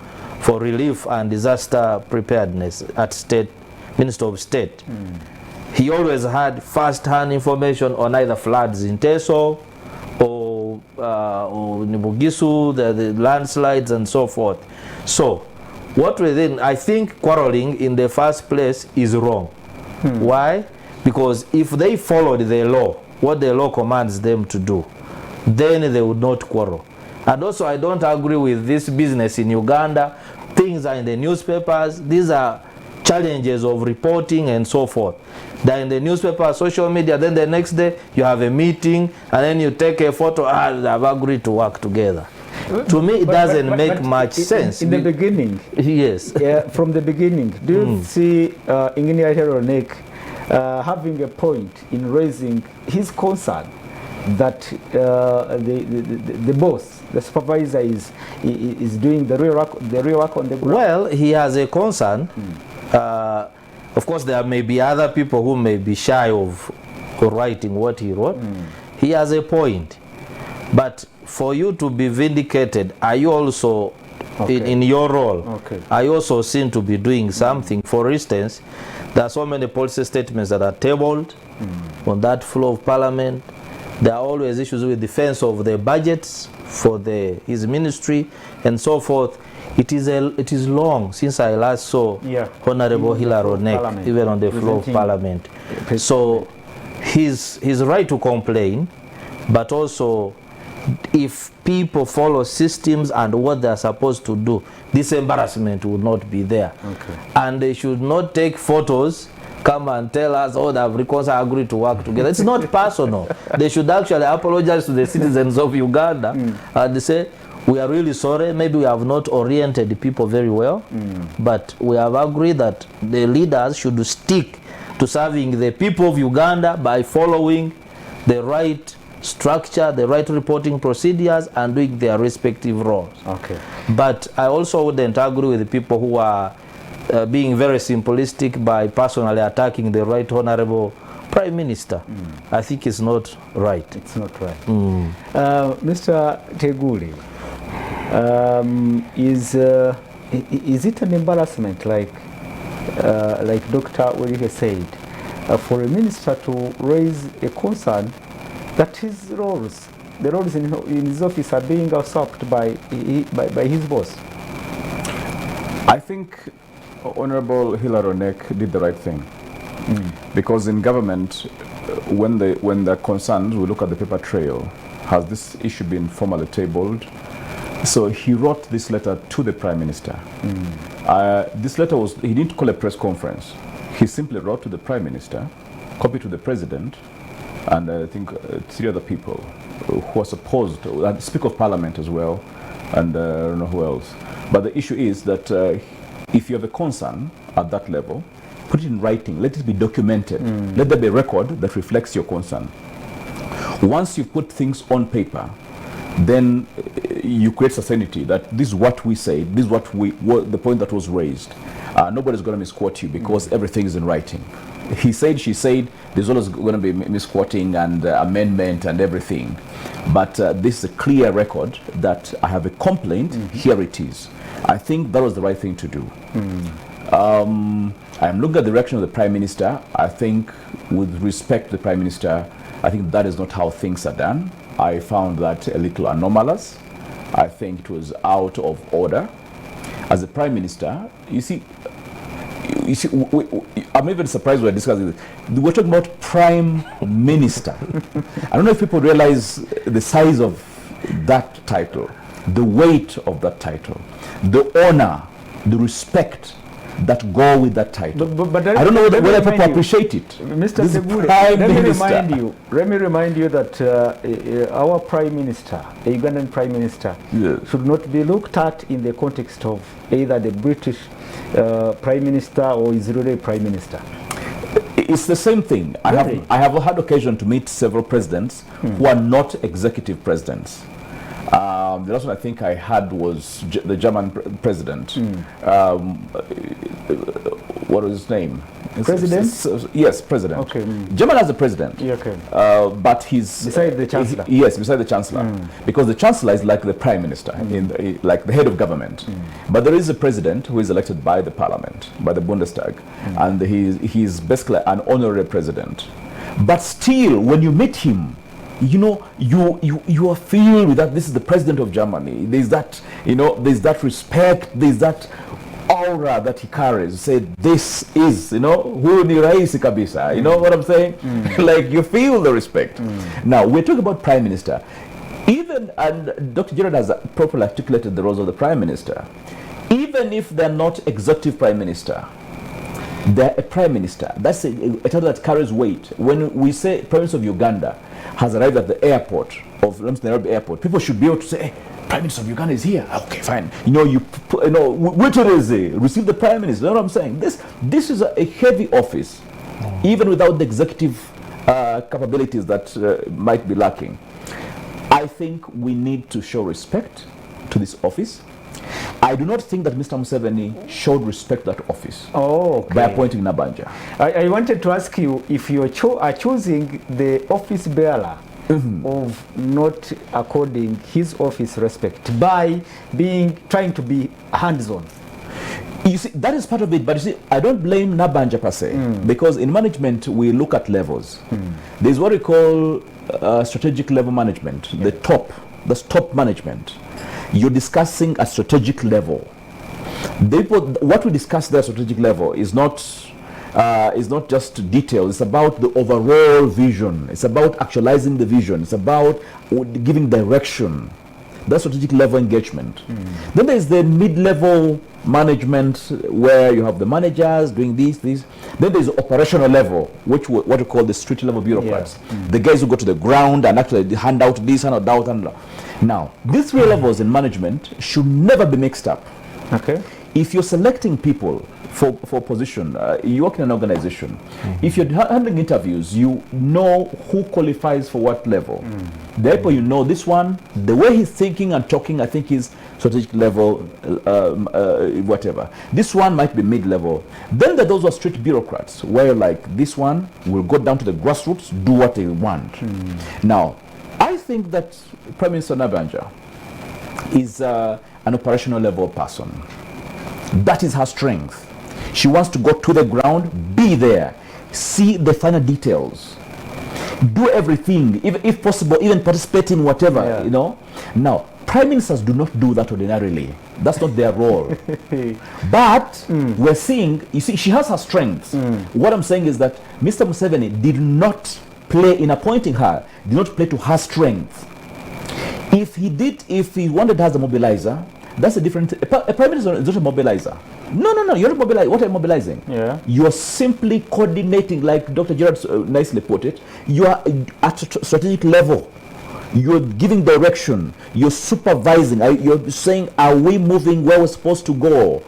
Relief and Disaster Preparedness at State, Minister of State. He always had first-hand information on either floods in Teso or Nibugisu, the landslides and so forth. So, what within, I think quarreling in the first place is wrong. Why? Because if they followed the law, what the law commands them to do, then they would not quarrel. And also I don't agree with this business in Uganda. Things are in the newspapers. These are challenges of reporting and so forth. they're in the newspaper, social media, then the next day you have a meeting and then you take a photo, they've agreed to work together. To me, it doesn't make much sense. In the beginning, yes. From the beginning, do you see Untitled Chapter having a point in raising his concern that the boss, the supervisor, is doing the real work on the ground? Well, he has a concern. Of course, there may be other people who may be shy of writing what he wrote. He has a point. But for you to be vindicated, are you also, in your role, are you also seen to be doing something? For instance, there are so many policy statements that are tabled on that floor of parliament. There are always issues with defense of the budgets for his ministry and so forth. It is long since I last saw Honorable Hilary Onek, even on the floor of parliament. So he's right to complain, but also if people follow systems and what they're supposed to do, this embarrassment will not be there. And they should not take photos, come and tell us, oh, the Africans are agreed to work together. It's not personal. They should actually apologize to the citizens of Uganda and say, we are really sorry, maybe we have not oriented the people very well, but we have agreed that the leaders should stick to serving the people of Uganda by following the right structure, the right reporting procedures, and doing their respective roles. But I also wouldn't agree with the people who are being very simplistic by personally attacking the Right Honorable Prime Minister. I think it's not right. It's not right. Mr. Teguli, is it an embarrassment, like Dr. Ulrike said, for a minister to raise a concern that his roles, the roles in his office, are being usurped by his boss? I think Honorable Hilary Onek did the right thing. Because in government, when they're concerned, we look at the paper trail. Has this issue been formally tabled? So he wrote this letter to the Prime Minister. This letter he didn't call a press conference. He simply wrote to the Prime Minister, copied to the President, and I think 3 other people who are supposed to, Speaker of Parliament as well, and I don't know who else. But the issue is that if you have a concern at that level, put it in writing, let it be documented. Let there be a record that reflects your concern. Once you put things on paper, then you create certainty that this is what we say, this is what the point that was raised. Nobody's going to misquote you because everything is in writing. He said, she said, there's always going to be misquoting and amendment and everything. But this is a clear record that I have a complaint, here it is. I think that was the right thing to do. I'm looking at the direction of the Prime Minister. I think, with respect to the Prime Minister, I think that is not how things are done. I found that a little anomalous. I think it was out of order. As a Prime Minister, you see, I'm even surprised we're discussing this. We're talking about Prime Minister. I don't know if people realize the size of that title, the weight of that title, the honor, the respect that go with that title. But I don't know whether people appreciate it. Mr. Segure, let me remind you that our Prime Minister, the Ugandan Prime Minister, should not be looked at in the context of either the British Prime Minister or Israeli Prime Minister. It's the same thing. Really? I have had occasion to meet several presidents who are not executive presidents. The last one I think I had was the German president. What was his name? President? Yes, president. Okay. German has a president. Yeah, okay. But he's beside the chancellor. Yes, beside the chancellor, because the chancellor is like the prime minister, like the head of government. But there is a president who is elected by the parliament, by the Bundestag, and he's basically an honorary president. But still, when you meet him, you know, you are filled with that. This is the president of Germany. There's that, there's that respect. There's that aura that he carries. Say, this is, who ni raisi kabisa. You know what I'm saying? Like, you feel the respect. Now, we're talking about prime minister. And Dr. Gerard has properly articulated the roles of the prime minister. Even if they're not executive prime minister, They're a prime minister. That's a title that carries weight. When we say Prime Minister of Uganda has arrived at the airport of Nairobi Airport, people should be able to say, hey, Prime Minister of Uganda is here. Okay, fine. Which it is, receive the Prime Minister. You know what I'm saying? This is a heavy office, even without the executive capabilities that might be lacking. I think we need to show respect to this office. I do not think that Mr. Museveni showed respect to that office by appointing Nabanja. I wanted to ask you if you are choosing the office bearer of not according his office respect by trying to be hands-on. You see, that is part of it, but you see, I don't blame Nabanja per se, because in management we look at levels. There's what we call strategic level management, that's top management. You're discussing a strategic level. What we discuss there at strategic level is not just details. It's about the overall vision. It's about actualizing the vision. It's about giving direction. That's strategic level engagement. Then there's the mid-level management where you have the managers doing this. Then there's the operational level, which what we call the street level bureaucrats. The guys who go to the ground and actually hand out this, hand out that. Now, these three levels in management should never be mixed up. Okay. If you're selecting people for position, you work in an organization. If you're handling interviews, you know who qualifies for what level. Therefore, you know this one, the way he's thinking and talking, I think is strategic level, whatever. This one might be mid-level. Then there are those who are street bureaucrats, where like this one will go down to the grassroots, do what they want. Now, I think that Prime Minister Nabanja is an operational level person. That is her strength. She wants to go to the ground, be there, see the finer details, do everything, if possible, even participate in whatever, you know. Now, prime ministers do not do that ordinarily. That's not their role. But we're seeing, you see, she has her strengths. What I'm saying is that Mr. Museveni did not play in appointing her, did not play to her strength. If he wanted her as a mobilizer, that's a different. A prime minister is not a mobilizer. No, you're not mobilizing. What are you mobilizing? You're simply coordinating, like Dr. Gerard nicely put it. You are at a strategic level. You're giving direction. You're supervising. You're saying, are we moving where we're supposed to go?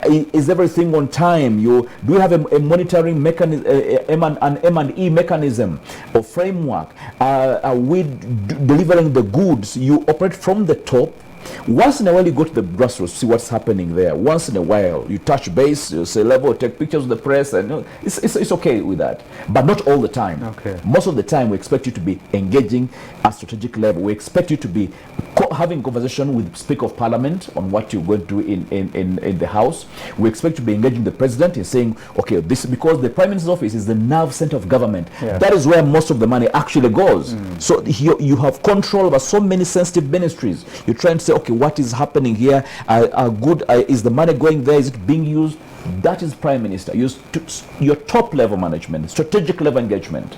Is everything on time? Do we have a monitoring mechanism, an M&E mechanism or framework? Are we delivering the goods? You operate from the top. Once in a while you go to the grassroots, see what's happening there. Once in a while you touch base, you say level, take pictures of the press, and it's okay with that, but not all the time. Most of the time we expect you to be engaging at strategic level. We expect you to be having conversation with Speaker of Parliament on what you're going to do in the House. We expect you to be engaging the President in saying, okay, this because the Prime Minister's office is the nerve center of government. That is where most of the money actually goes. So you have control over so many sensitive ministries. You try and say, okay, what is happening here? Is the money going there? Is it being used? That is Prime Minister. Your top level management, strategic level engagement.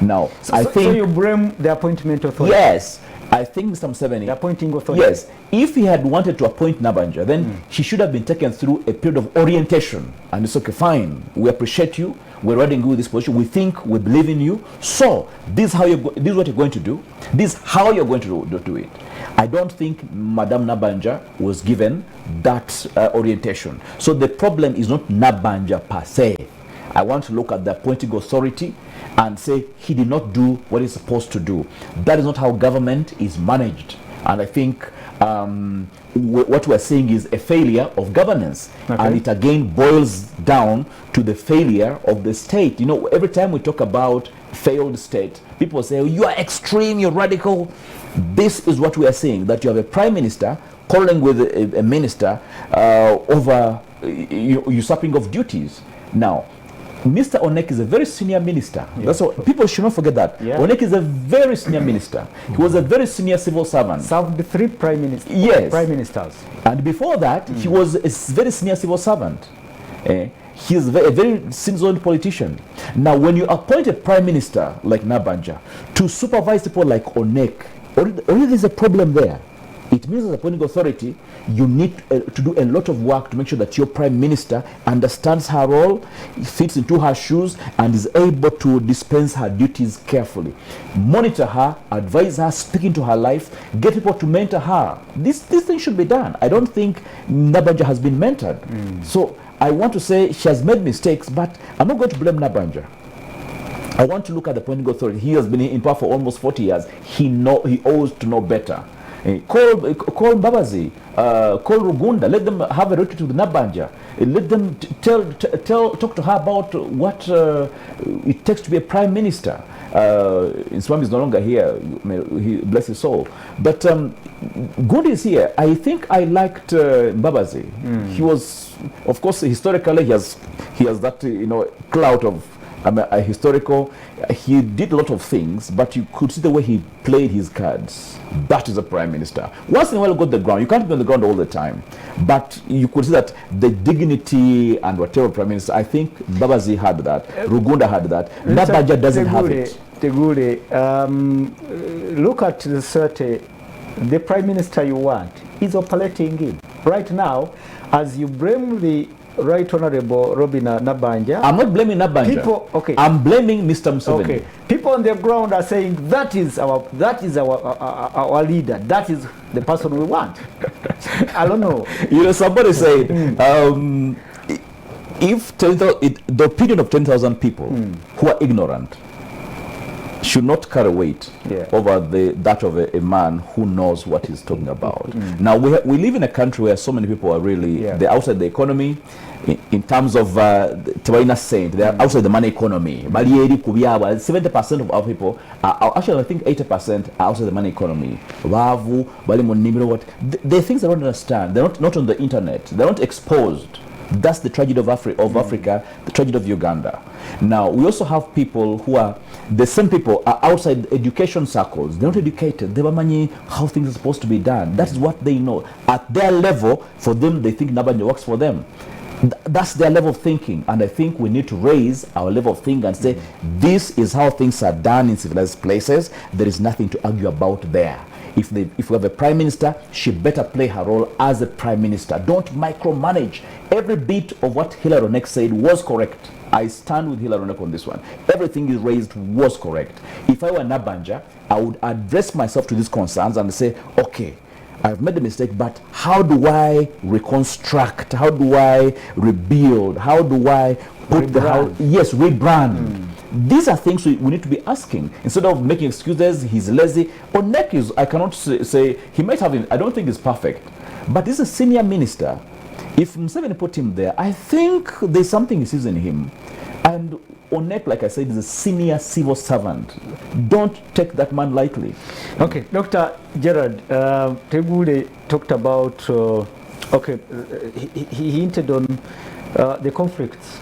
Now, I think. So you blame the appointment authority? Yes. I think Mr. Museveni, the appointing authority. Yes, if he had wanted to appoint Nabanja, then he should have been taken through a period of orientation. And it's okay, fine. We appreciate you. We're riding you with this position. We think, we believe in you. So this is what you're going to do. This is how you're going to do it. I don't think Madam Nabanja was given that orientation. So the problem is not Nabanja per se. I want to look at the appointing authority and say he did not do what he's supposed to do. That is not how government is managed. And I think what we're seeing is a failure of governance. And it again boils down to the failure of the state. You know, every time we talk about failed state, people say, oh, you are extreme, you're radical. This is what we are saying, that you have a prime minister quarreling with a minister over usurping of duties. Now, Mr. Onek is a very senior minister. That's what people should not forget that. Onek is a very senior minister. He was a very senior civil servant. Served 3 prime ministers. Yes. Prime ministers. And before that, he was a very senior civil servant. He is a very seasoned politician. Now, when you appoint a prime minister like Nabanja to supervise people like Onek, already there's a problem there. It means as a appointing authority, you need to do a lot of work to make sure that your prime minister understands her role, fits into her shoes, and is able to dispense her duties carefully. Monitor her, advise her, speak into her life, get people to mentor her. This thing should be done. I don't think Nabanja has been mentored. So I want to say she has made mistakes, but I'm not going to blame Nabanja. I want to look at the appointing authority. He has been in power for almost 40 years. He owes to know better. Call Mbabazi, call Rugunda. Let them have a retreat with Nabanja. Let them talk to her about what it takes to be a prime minister. Swami is no longer here. He bless his soul. But Good is here. I think I liked Mbabazi. He was, of course, historically he has that clout of a historical. He did a lot of things, but you could see the way he played his cards. That is a prime minister. Once in a while, go to the ground. You can't be on the ground all the time, but you could see that the dignity and whatever prime minister. I think Mbabazi had that. Rugunda had that. Nabanja doesn't have it. Tegule, look at the prime minister you want is operating in right now. As you blame the Right Honorable Robina Nabanja, I'm not blaming Nabanja. People, okay. I'm blaming Mr. Museveni. Okay. People on the ground are saying that is our leader. That is the person we want. I don't know. Somebody said, if the opinion of 10,000 people who are ignorant should not carry weight over that of a man who knows what he's talking about. Now we live in a country where so many people are really they're outside the economy. In terms of Tawaina said, they're outside the money economy. 70% of our people are actually, I think 80% are outside the money economy. There are things they don't understand. They're not on the internet. They're not exposed. That's the tragedy of Africa, the tragedy of Uganda. Now, we also have people who are, the same people are outside education circles. They're not educated. They don't know how things are supposed to be done. That is what they know. At their level, for them, they think Nabanja works for them. That's their level of thinking. And I think we need to raise our level of thinking and say, this is how things are done in civilized places. There is nothing to argue about there. If we have a prime minister, she better play her role as a prime minister. Don't micromanage. Every bit of what Hilary Onek said was correct. I stand with Hilary Onek on this one. Everything is raised was correct. If I were Nabanja, I would address myself to these concerns and say, okay, I've made a mistake, but how do I reconstruct? How do I rebuild? How do I put rebrand? These are things we need to be asking instead of making excuses. He's lazy. Onek is, I cannot say he might have, I don't think he's perfect, but he's a senior minister. If Museveni put him there, I think there's something he sees in him. And Onek, like I said, is a senior civil servant. Don't take that man lightly. Okay, Dr. Gerard, Tegule talked about, he hinted on the conflicts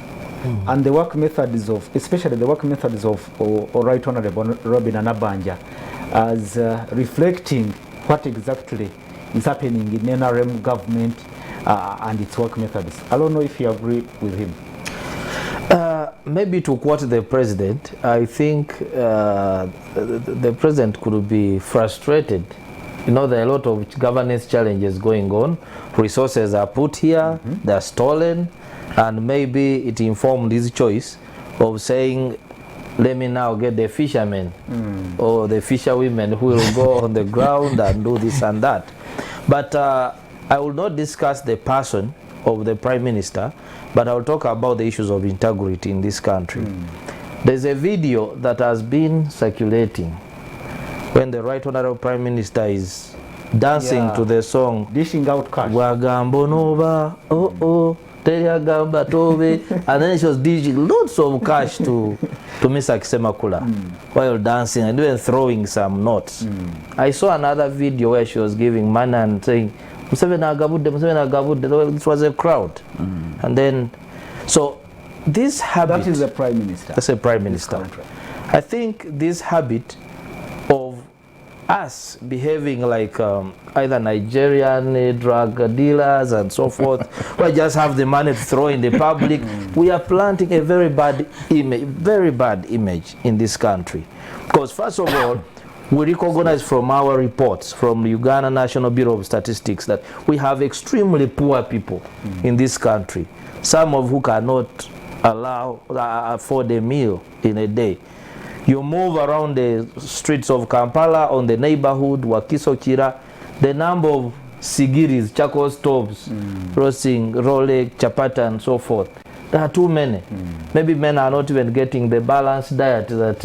and the work methods of, especially the work methods of Right Honorable Robina Nabanja as reflecting what exactly is happening in NRM government and its work methods. I don't know if you agree with him. Maybe to quote the president, I think the president could be frustrated. There are a lot of governance challenges going on. Resources are put here, they're stolen, and maybe it informed his choice of saying, let me now get the fishermen or the fisherwomen who will go on the ground and do this and that. But I will not discuss the person of the prime minister, but I'll talk about the issues of integrity in this country. There's a video that has been circulating when the Right Honorable Prime Minister is dancing to the song, dishing out cash. Wagambo Nova, Teriagamba Tobe, and then she was dishing lots of cash to Mr. Kisemakula while dancing and even throwing some notes. I saw another video where she was giving money and saying, Museveni Agabude, it was a crowd. And then, so this habit... That is the prime minister. That's a prime minister. I think this habit of us behaving like either Nigerian drug dealers and so forth, we just have the money to throw in the public. We are planting a very bad image in this country. Because first of all, We recognize from our reports from the Uganda National Bureau of Statistics that we have extremely poor people in this country, some of who cannot afford a meal in a day. You move around the streets of Kampala, on the neighborhood, Wakisokira, the number of sigiris, charcoal stoves, roasting, role, chapata, and so forth. There are too many. Maybe men are not even getting the balanced diet that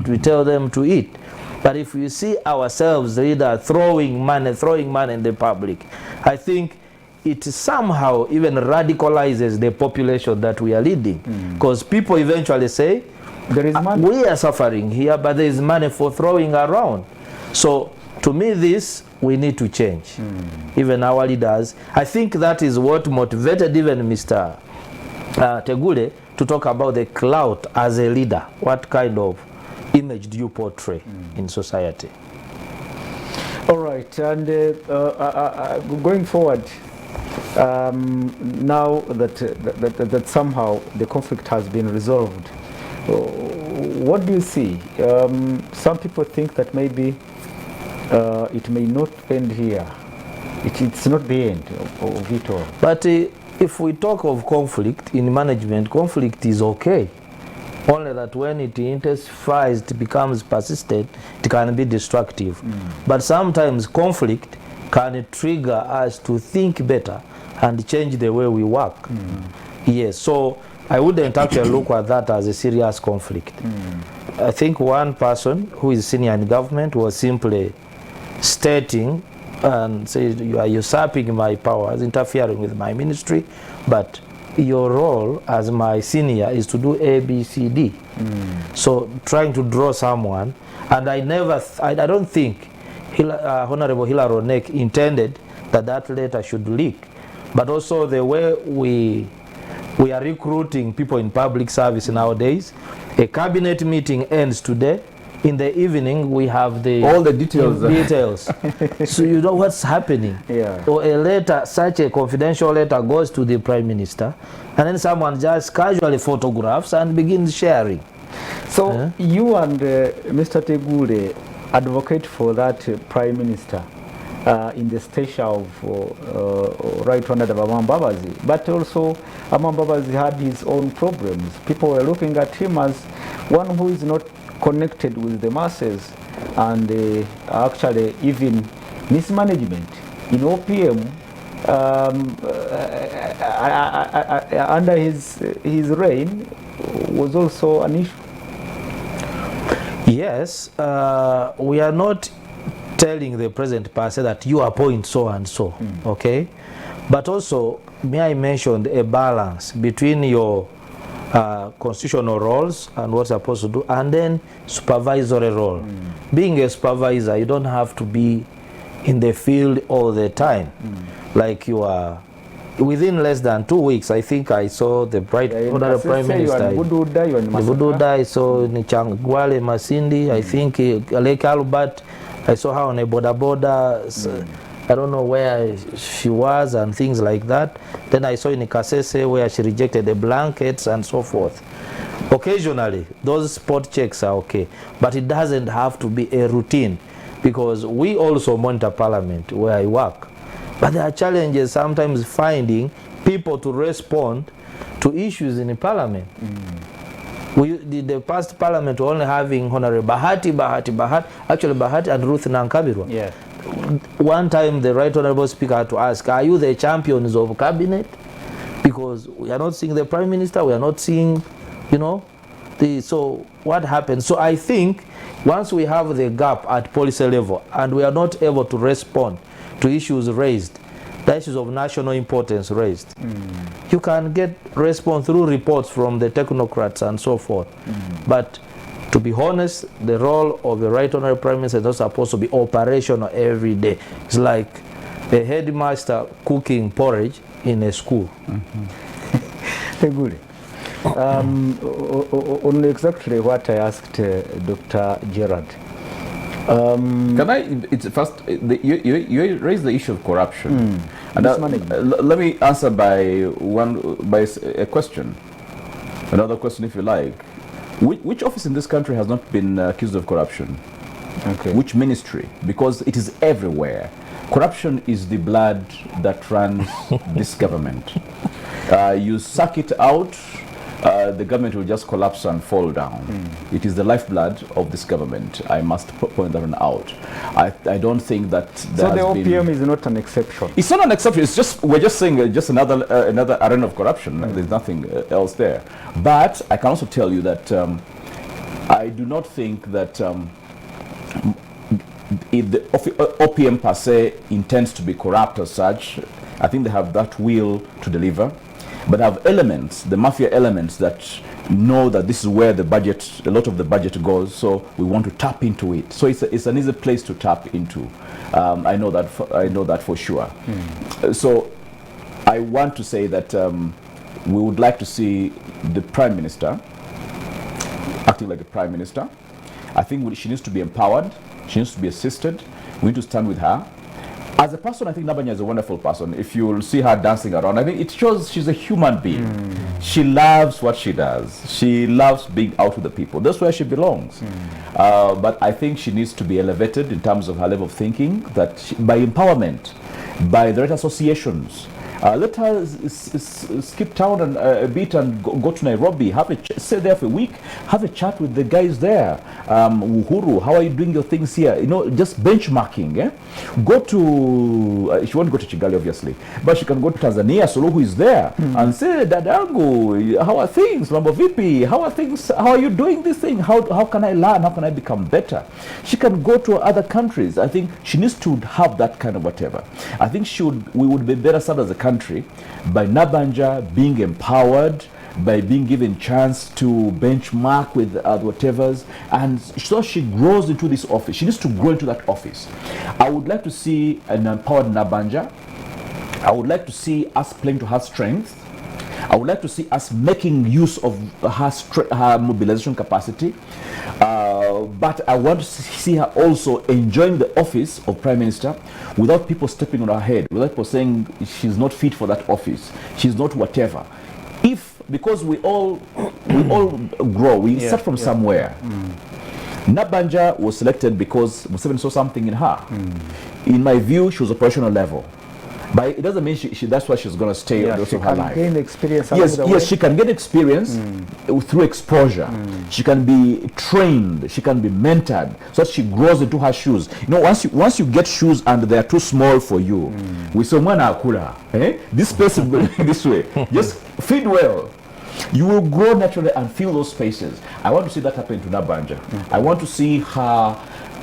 we tell them to eat. But if we see ourselves either throwing money in the public, I think it somehow even radicalizes the population that we are leading. Because people eventually say, there is money. We are suffering here, but there is money for throwing around. So to me, this we need to change. Even our leaders. I think that is what motivated even Mr. Tegule to talk about the clout as a leader. What kind of image do you portray in society? All right, and going forward, now that somehow the conflict has been resolved, what do you see? Some people think that maybe it may not end here. It's not the end of it all. But if we talk of conflict in management, conflict is okay. Only that when it intensifies, it becomes persistent, it can be destructive. But sometimes conflict can trigger us to think better and change the way we work. Yes, so I wouldn't actually look at that as a serious conflict. I think one person who is senior in government was simply stating and say, you are usurping my powers, interfering with my ministry, but your role as my senior is to do A, B, C, D. So trying to draw someone, and I don't think Honorable Hilary Onek intended that letter should leak, but also the way we are recruiting people in public service nowadays. A cabinet meeting ends today. In the evening, we have all the details. So you know what's happening. Or a letter, such a confidential letter, goes to the Prime Minister, and then someone just casually photographs and begins sharing. So you and Mr. Tegule advocate for that Prime Minister in the stature of Right Honorable Amambabazi, but also Amambabazi had his own problems. People were looking at him as one who is not connected with the masses, and actually even mismanagement in OPM under his reign was also an issue. Yes, we are not telling the president per se that you appoint so and so, okay? But also, may I mention a balance between your constitutional roles and what you're supposed to do, and then supervisory role. Being a supervisor, you don't have to be in the field all the time. Like you are, within less than 2 weeks, I think I saw the Honorable Prime Minister. Bududa, I saw Nichangwale Masindi, I think Lake Albert, I saw her on a boda. I don't know where she was and things like that. Then I saw in Kasese where she rejected the blankets and so forth. Occasionally, those spot checks are okay, but it doesn't have to be a routine, because we also monitor Parliament where I work. But there are challenges sometimes finding people to respond to issues in the Parliament. The past Parliament were only having Honorable Bahati, actually Bahati and Ruth Nankabirwa. One time the Right Honorable Speaker had to ask, are you the champions of cabinet? Because we are not seeing the Prime Minister, we are not seeing, so what happens? So I think once we have the gap at policy level and we are not able to respond to issues raised, the issues of national importance raised, you can get response through reports from the technocrats and so forth. But to be honest, the role of the Right Honorable Prime Minister is not supposed to be operational every day. It's like a headmaster cooking porridge in a school. Good. On exactly what I asked Dr. Gerard. Can I? It's first. You raised the issue of corruption, and let me answer by a question. Another question, if you like. Which office in this country has not been accused of corruption? Okay. Which ministry? Because it is everywhere. Corruption is the blood that runs this government. You suck it out, the government will just collapse and fall down. It is the lifeblood of this government. I must point that one out. I don't think that So the OPM is not an exception. It's not an exception. It's just we're just saying just another arena of corruption. There's nothing else there. But I can also tell you that I do not think that if the OPM per se intends to be corrupt as such. I think they have that will to deliver. But have elements, the mafia elements, that know that this is where the budget, a lot of the budget goes, so we want to tap into it. So it's an easy place to tap into. I know that for sure. So I want to say that we would like to see the Prime Minister acting like a Prime Minister. I think she needs to be empowered. She needs to be assisted. We need to stand with her. As a person, I think Nabanja is a wonderful person. If you'll see her dancing around, I think it shows she's a human being. She loves what she does. She loves being out with the people. That's where she belongs. But I think she needs to be elevated in terms of her level of thinking, that by empowerment, by the right associations. Let her skip town and a bit and go to Nairobi, stay there for a week, have a chat with the guys there. Uhuru, how are you doing your things here? You know, just benchmarking. Go to, she won't go to Kigali obviously, but she can go to Tanzania, Suluhu is there, and say, Dadangu, how are things? Mambo vipi? How are things? How are you doing this thing? How can I learn? How can I become better? She can go to other countries. I think she needs to have that kind of whatever. I think we would be better served as a country by Nabanja being empowered, by being given chance to benchmark with whatevers, and so she grows into this office. She needs to grow into that office. I would like to see an empowered Nabanja. I would like to see us playing to her strength. I would like to see us making use of her mobilization capacity. But I want to see her also enjoying the office of Prime Minister without people stepping on her head, without people saying she's not fit for that office, she's not whatever. Because we all grow, we start from somewhere. Nabanja was selected because Museveni saw something in her. In my view, she was operational level. But it doesn't mean that's why she's going to stay the rest of her life. She can gain experience. Yes, she can get experience through exposure. She can be trained. She can be mentored, so that she grows into her shoes. You know, once you get shoes and they are too small for you, we say, this space is going this way. Just feed well. You will grow naturally and fill those spaces. I want to see that happen to Nabanja. I want to see her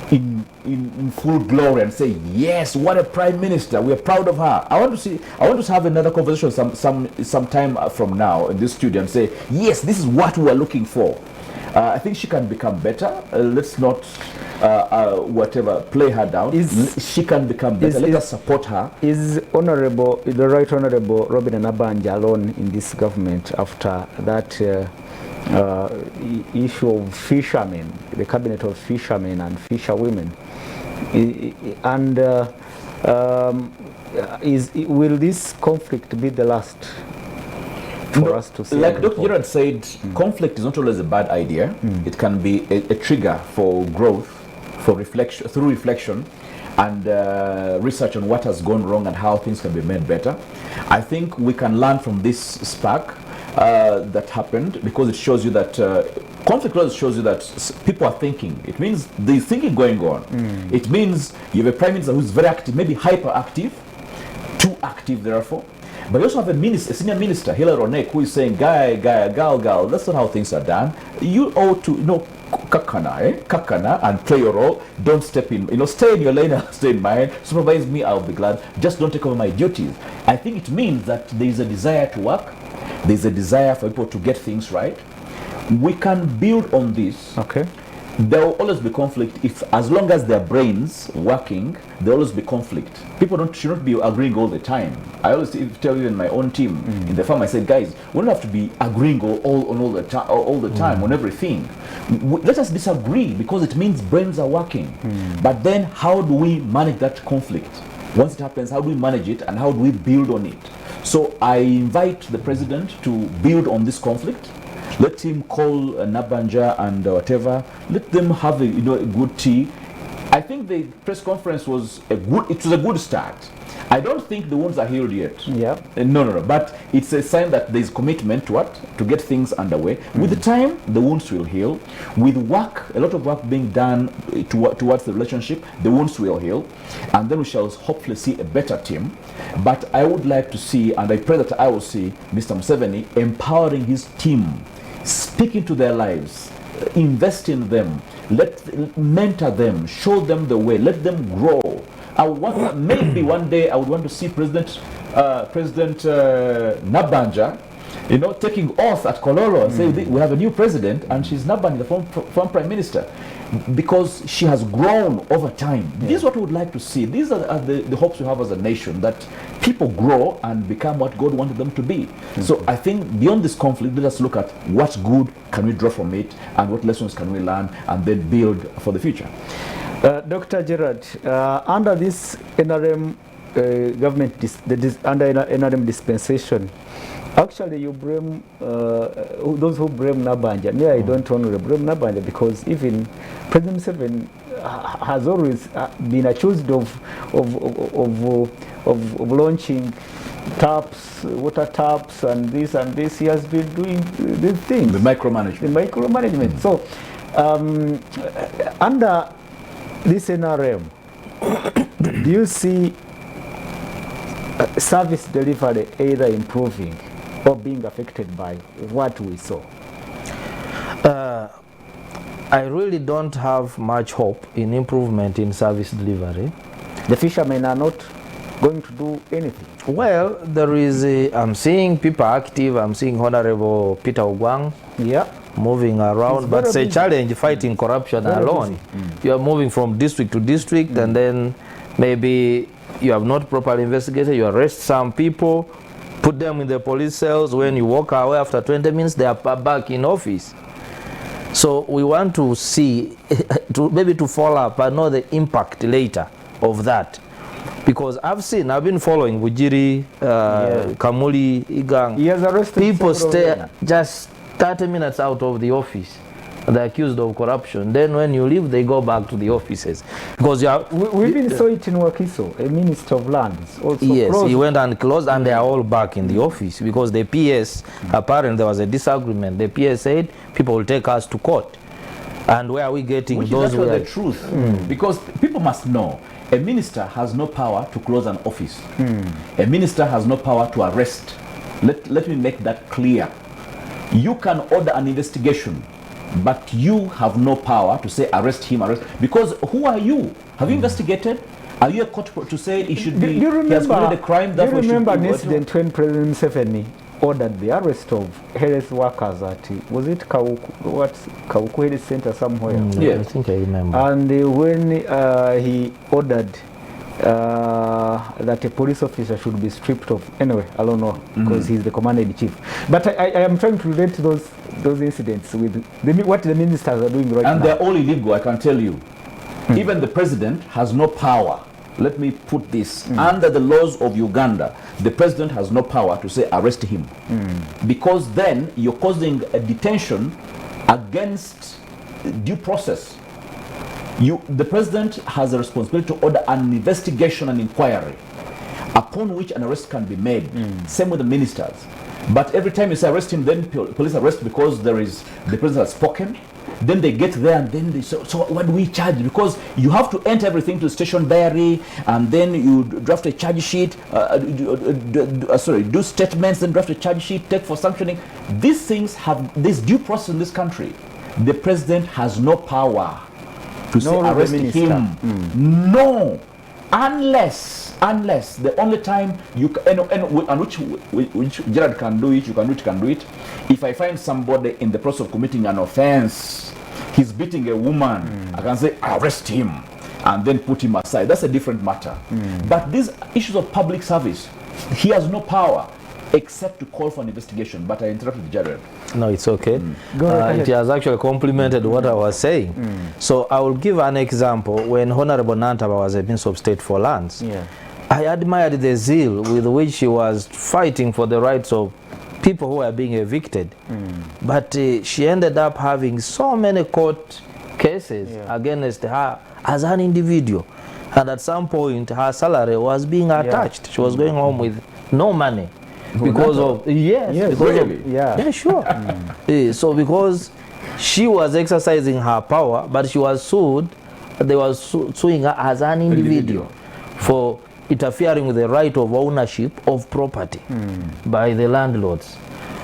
in full glory and say, yes, what a Prime Minister, we are proud of her. I want to have another conversation some time from now in this studio and say, yes, this is what we are looking for. I think she can become better. Let's not play her down. She can become better. Let us support her. Is the Right Honorable Robin Nabanja alone in this government after that issue of fishermen, the cabinet of fishermen and fisherwomen? And will this conflict be the last for us to see? Like Dr. Gerard said, conflict is not always a bad idea. It can be a trigger for growth, for reflection, through reflection and research on what has gone wrong and how things can be made better. I think we can learn from this spark that happened, because it shows you that conflict always shows you that people are thinking. It means there's thinking going on. It means you have a Prime Minister who's very active, maybe hyperactive, too active therefore. But you also have a senior minister, Hilary Onek, who is saying, guy, gal, that's not how things are done. You ought to, kakana, and play your role. Don't step in, stay in your lane, I'll stay in mine. Supervise me, I'll be glad. Just don't take over my duties. I think it means that there is a desire to work. There's a desire for people to get things right. We can build on this. Okay. There will always be conflict. As long as their brains working, there will always be conflict. People should not be agreeing all the time. I always tell you in my own team, in the farm, I said, guys, we don't have to be agreeing all the time on everything. Let us disagree, because it means brains are working. But then how do we manage that conflict? Once it happens, how do we manage it and how do we build on it? So I invite the president to build on this conflict. Let him call Nabanja and whatever. Let them have a good tea. think the press conference was a good start. I don't think the wounds are healed yet. Yeah. No. But it's a sign that there's commitment to what? To get things underway. With the time, the wounds will heal. With work, a lot of work being done towards the relationship, the wounds will heal. And then we shall hopefully see a better team. But I would like to see, and I pray that I will see Mr. Museveni empowering his team, speaking to their lives, invest in them, mentor them, show them the way, let them grow. Maybe one day I would want to see President Nabanja, taking oath at Kololo and say we have a new president, and she's Nabanja, the former prime minister, because she has grown over time. This is what we would like to see. These are the hopes we have as a nation, that people grow and become what God wanted them to be. So I think beyond this conflict, let us look at what good can we draw from it and what lessons can we learn, and then build for the future. Dr. Gerard, under this NRM government, under NRM dispensation, actually you blame those who blame Nabanja. Me, I don't want to blame Nabanja, because even President Museveni has always been accused of launching taps, water taps, and this. He has been doing these things. The micromanagement. So, under this NRM, do you see service delivery either improving or being affected by what we saw? I really don't have much hope in improvement in service delivery. The fishermen are not going to do anything. Well, there is I'm seeing people active. I'm seeing Honorable Peter Ogwang moving around, but it's a challenge fighting corruption alone. You are moving from district to district, and then maybe you have not properly investigated. You arrest some people, put them in the police cells. When you walk away after 20 minutes, they are back in office. So we want to see, maybe to follow up and know the impact later of that. Because I've been following Wujiri, Kamuli, Igang. He has arrested people stay just 30 minutes out of the office. They're accused of corruption. Then when you leave, they go back to the offices. Because we even saw it in Wakiso, a minister of lands. Also yes, closed. he went and closed, and they are all back in the office. Because the PS, apparently there was a disagreement. The PS said, people will take us to court. And where are we getting Which those? Is actually the truth. Because people must know, a minister has no power to close an office. A minister has no power to arrest. Let me make that clear. You can order an investigation, but you have no power to say arrest him, because who are you? Have you investigated? Are you a court to say he should be? He has committed a crime. Do you remember an incident when President Museveni ordered the arrest of health workers at, was it Kauku Health Center somewhere? Yeah, I think I remember. And when he ordered that a police officer should be stripped of, anyway, I don't know, because he's the commander-in-chief. But I am trying to relate those incidents with what the ministers are doing right now. And they're all illegal, I can tell you. Even the president has no power. Let me put this. Under the laws of Uganda, the president has no power to say arrest him. Because then you're causing a detention against due process. The president has a responsibility to order an investigation and inquiry upon which an arrest can be made. Same with the ministers. But every time you say arrest him, then police arrest because the president has spoken. Then they get there and then they say, so what do we charge? Because you have to enter everything to the station diary, and then you draft a charge sheet, do statements, then draft a charge sheet, take for sanctioning. These things have this due process in this country. The president has no power to say arrest him. No, unless the only time you and which Gerard can do it, you can do it. If I find somebody in the process of committing an offense, he's beating a woman, I can say arrest him and then put him aside. That's a different matter. But these issues of public service, he has no power except to call for an investigation. But I interrupted Jared. No, it's okay. It has actually complemented what I was saying. So I will give an example. When Honorable Nantaba was a Minister of State for Lands, I admired the zeal with which she was fighting for the rights of people who were being evicted. But she ended up having so many court cases against her as an individual. And at some point, her salary was being attached. She was going home with no money because of because really? of, yeah, sure. So because she was exercising her power, but she was sued. They were suing her as an individual for interfering with the right of ownership of property by the landlords.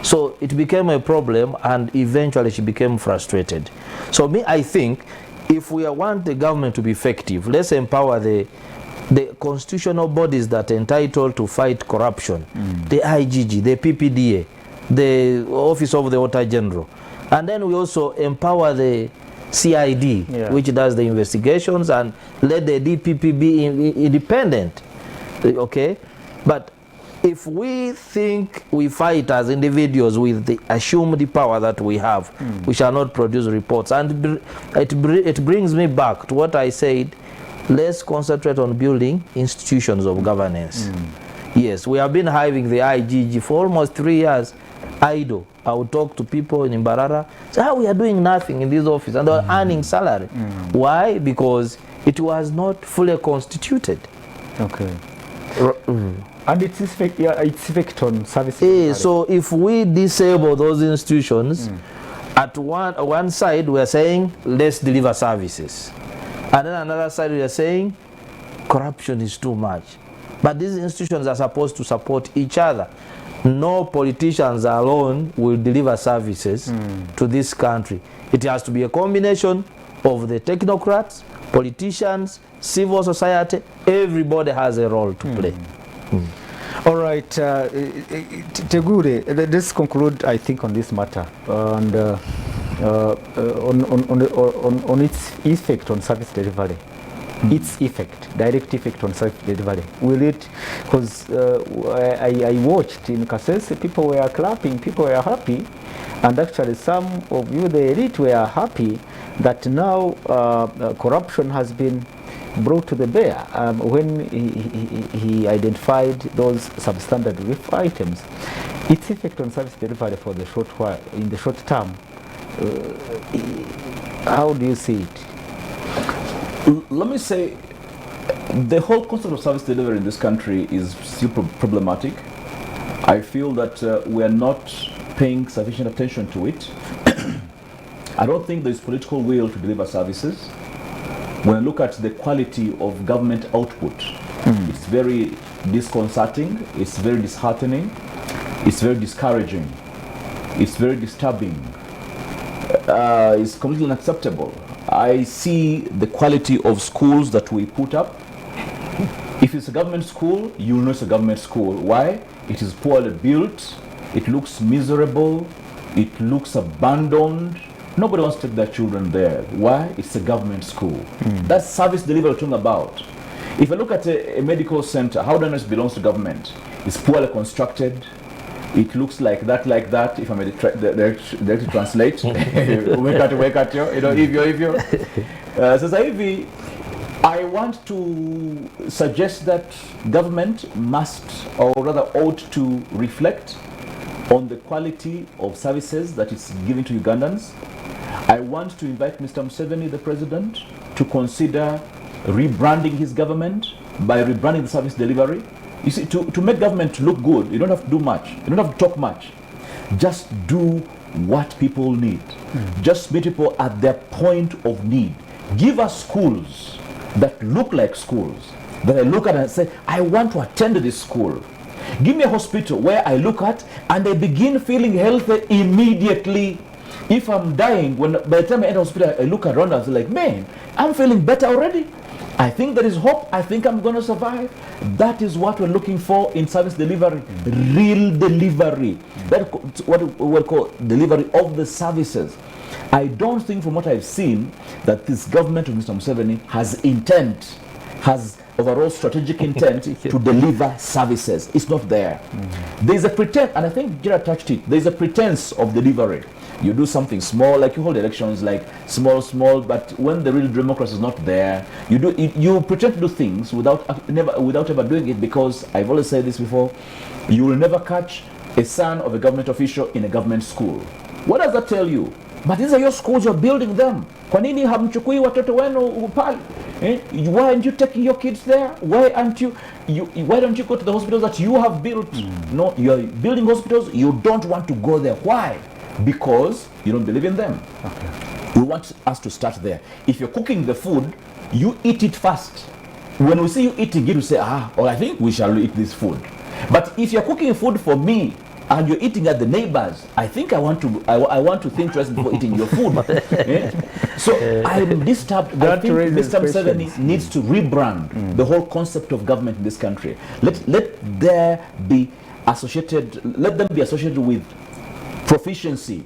So it became a problem, and eventually she became frustrated. So me, I think, if we want the government to be effective, let's empower the constitutional bodies that are entitled to fight corruption, the IGG, the PPDA, the Office of the Auditor General, and then we also empower the CID, which does the investigations, and let the DPP be independent. Okay, but if we think we fight as individuals with the assumed power that we have, we shall not produce reports. And it brings me back to what I said. Let's concentrate on building institutions of governance. Yes, we have been having the IGG for almost 3 years idle. I would talk to people in Mbarara, say, we are doing nothing in this office, and they are earning salary. Why? Because it was not fully constituted. Okay. And its effect on services. So if we disable those institutions, at one side we are saying, let's deliver services. And then another side we are saying, corruption is too much. But these institutions are supposed to support each other. No politicians alone will deliver services to this country. It has to be a combination of the technocrats, politicians, civil society. Everybody has a role to play. All right, Tegure, let's conclude, I think, on this matter, and on its effect on service delivery. Its effect, direct effect on service delivery. Will it, because I watched in Kasese, people were clapping, people were happy, and actually some of you, the elite, were happy that now corruption has been brought to the bear when he identified those substandard relief items. Its effect on service delivery for the short while, in the short term, how do you see it? Let me say, the whole concept of service delivery in this country is still problematic. I feel that we are not paying sufficient attention to it. I don't think there is political will to deliver services. When I look at the quality of government output, it's very disconcerting, it's very disheartening, it's very discouraging, it's very disturbing, it's completely unacceptable. I see the quality of schools that we put up. If it's a government school, you'll know it's a government school. Why? It is poorly built, it looks miserable, it looks abandoned. Nobody wants to take their children there. Why? It's a government school. That's service delivery we're talking about. If I look at a medical center, how do I know it belongs to government? It's poorly constructed. It looks like that, if I may directly translate. Wake at you, if you. So I want to suggest that government must, or rather ought to reflect on the quality of services that it's giving to Ugandans. I want to invite Mr. Museveni, the president, to consider rebranding his government by rebranding the service delivery. You see, to make government look good, you don't have to do much. You don't have to talk much. Just do what people need. Just meet people at their point of need. Give us schools that look like schools, that I look at and say, I want to attend this school. Give me a hospital where I look at and I begin feeling healthy immediately. If I'm dying, by the time I enter hospital, I look around and I'm like, man, I'm feeling better already. I think there is hope. I think I'm going to survive. That is what we're looking for in service delivery. Real delivery. That's what we'll call delivery of the services. I don't think, from what I've seen, that this government of Mr. Museveni has overall strategic intent to deliver services. It's not there. There's a pretense, and I think Gerard touched it, there's a pretense of delivery. You do something small, like you hold elections, like small, but when the real democracy is not there, you pretend to do things without ever doing it, because I've always said this before, you will never catch a son of a government official in a government school. What does that tell you? But these are your schools, you're building them. Kwa nini hamchukui watoto wenu pale? Why aren't you taking your kids there? Why don't you go to the hospitals that you have built? No, you are building hospitals, you don't want to go there. Why? Because you don't believe in them. Okay. We want us to start there. If you're cooking the food, you eat it first. When we see you eating it, we say, I think we shall eat this food. But if you're cooking food for me and you're eating at the neighbors, I think I want to think twice before eating your food. So I'm disturbed. I think Mr. Museveni needs to rebrand the whole concept of government in this country. Let them be associated with proficiency,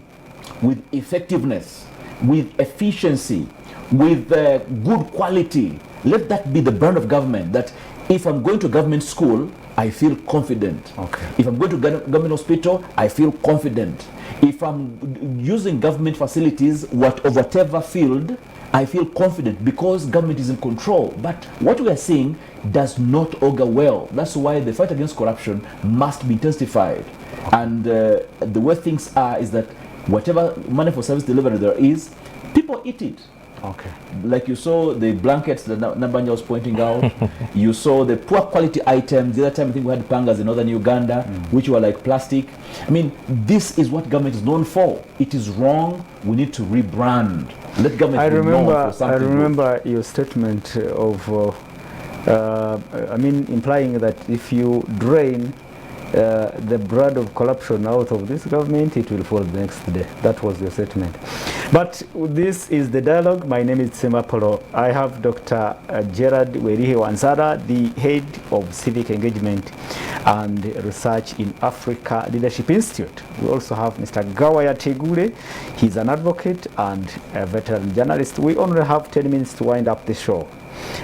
with effectiveness, with efficiency, with good quality. Let that be the brand of government, that if I'm going to government school, I feel confident. Okay. If I'm going to government hospital, I feel confident. If I'm using government facilities, of whatever field, I feel confident because government is in control. But what we are seeing does not augur well. That's why the fight against corruption must be intensified. And the way things are is that whatever money for service delivery there is, people eat it. Okay. Like you saw the blankets that Nabanya was pointing out. You saw the poor quality items. The other time I think we had pangas in northern Uganda, which were like plastic. I mean, this is what government is known for. It is wrong. We need to rebrand. Let government be known for something. I remember your statement of, implying that if you drain the blood of corruption out of this government, it will fall the next day. That was your statement. But this is the dialogue. My name is Semapolo. I have Dr. Gerard Werihe Wansara, the head of civic engagement and research in Africa Leadership Institute. We also have Mr. Gawaya Tegule. He's an advocate and a veteran journalist. We only have 10 minutes to wind up the show.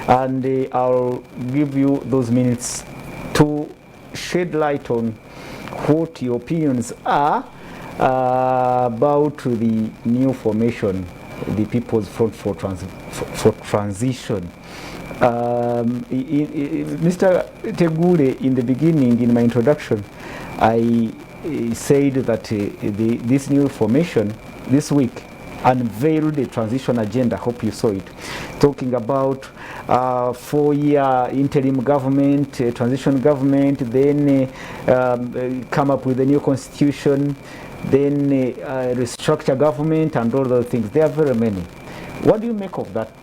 And I'll give you those minutes to shed light on what your opinions are about the new formation, the People's Front for Transition. Mr. Tegule, in the beginning, in my introduction, I said that this new formation this week unveiled a transition agenda. Hope you saw it, talking about 4-year interim government, transition government, then come up with a new constitution, then restructure government, and all those things. There are very many. What do you make of that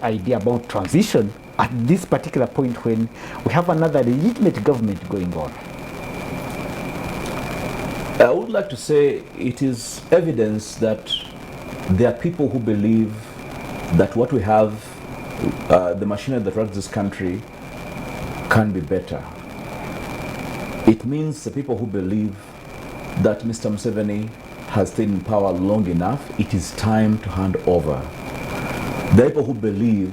idea about transition at this particular point when we have another legitimate government going on? I would like to say it is evidence that there are people who believe that what we have, the machinery that runs this country, can be better. It means the people who believe that Mr. Museveni has stayed in power long enough, it is time to hand over. There are people who believe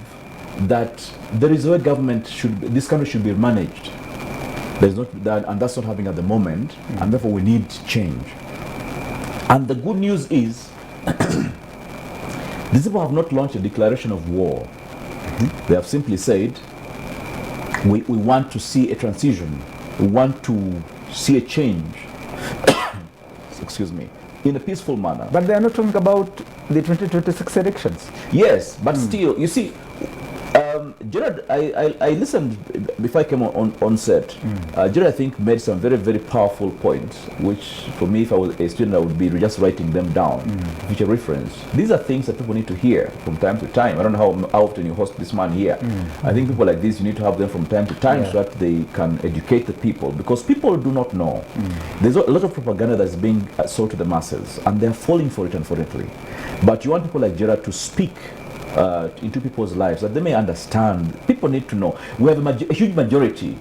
that there is a way this country should be managed. There's not that, and that's not happening at the moment, and therefore we need change. And the good news is, these people have not launched a declaration of war. They have simply said, we want to see a transition. We want to see a change, excuse me, in a peaceful manner. But they are not talking about the 2026 elections. Yes, but still, you see, Gerard, I listened before I came on set. Gerard, I think, made some very, very powerful points, which for me, if I was a student, I would be just writing them down, which are reference. These are things that people need to hear from time to time. I don't know how often you host this man here. I think people like this, you need to have them from time to time so that they can educate the people, because people do not know. There's a lot of propaganda that's being sold to the masses, and they're falling for it, unfortunately. But you want people like Gerard to speak into people's lives, that they may understand. People need to know. We have a huge majority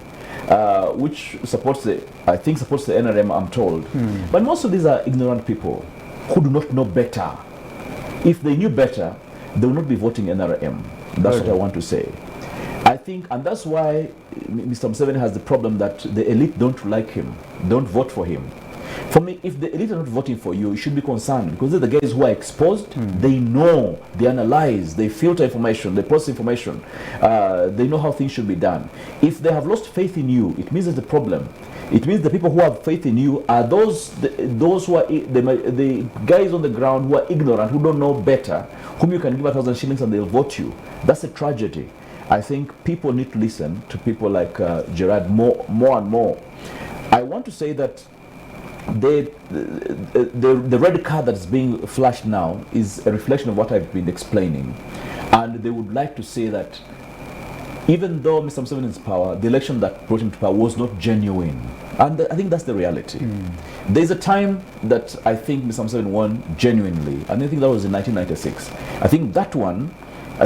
which supports the NRM, I'm told. But most of these are ignorant people who do not know better. If they knew better, they would not be voting NRM. That's what I want to say. I think, and that's why Mr. Museveni has the problem that the elite don't like him, don't vote for him. For me, if the elite are not voting for you, you should be concerned, because they're the guys who are exposed. They know, they analyze, they filter information, they process information, they know how things should be done. If they have lost faith in you, it means there's a problem. It means the people who have faith in you are those who are the guys on the ground who are ignorant, who don't know better, whom you can give 1,000 shillings and they'll vote you. That's a tragedy. I think people need to listen to people like Gerard more and more. I want to say that the red card that's being flashed now is a reflection of what I've been explaining. And they would like to say that even though Mr. Museveni is in power, the election that brought him to power was not genuine. And I think that's the reality. There's a time that I think Mr. Museveni won genuinely, and I think that was in 1996. I think that one,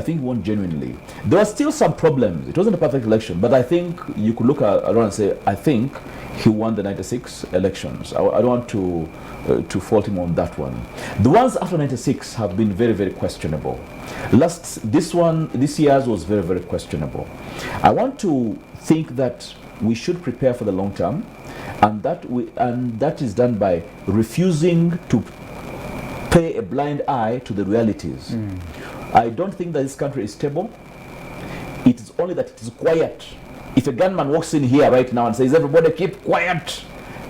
he won genuinely. There were still some problems. It wasn't a perfect election, but I think you could look around and say, I think he won the 96 elections. I don't want to fault him on that one. The ones after 96 have been very, very questionable. This year's was very, very questionable. I want to think that we should prepare for the long term, and that is done by refusing to pay a blind eye to the realities. I don't think that this country is stable. It is only that it is quiet. If a gunman walks in here right now and says, everybody keep quiet,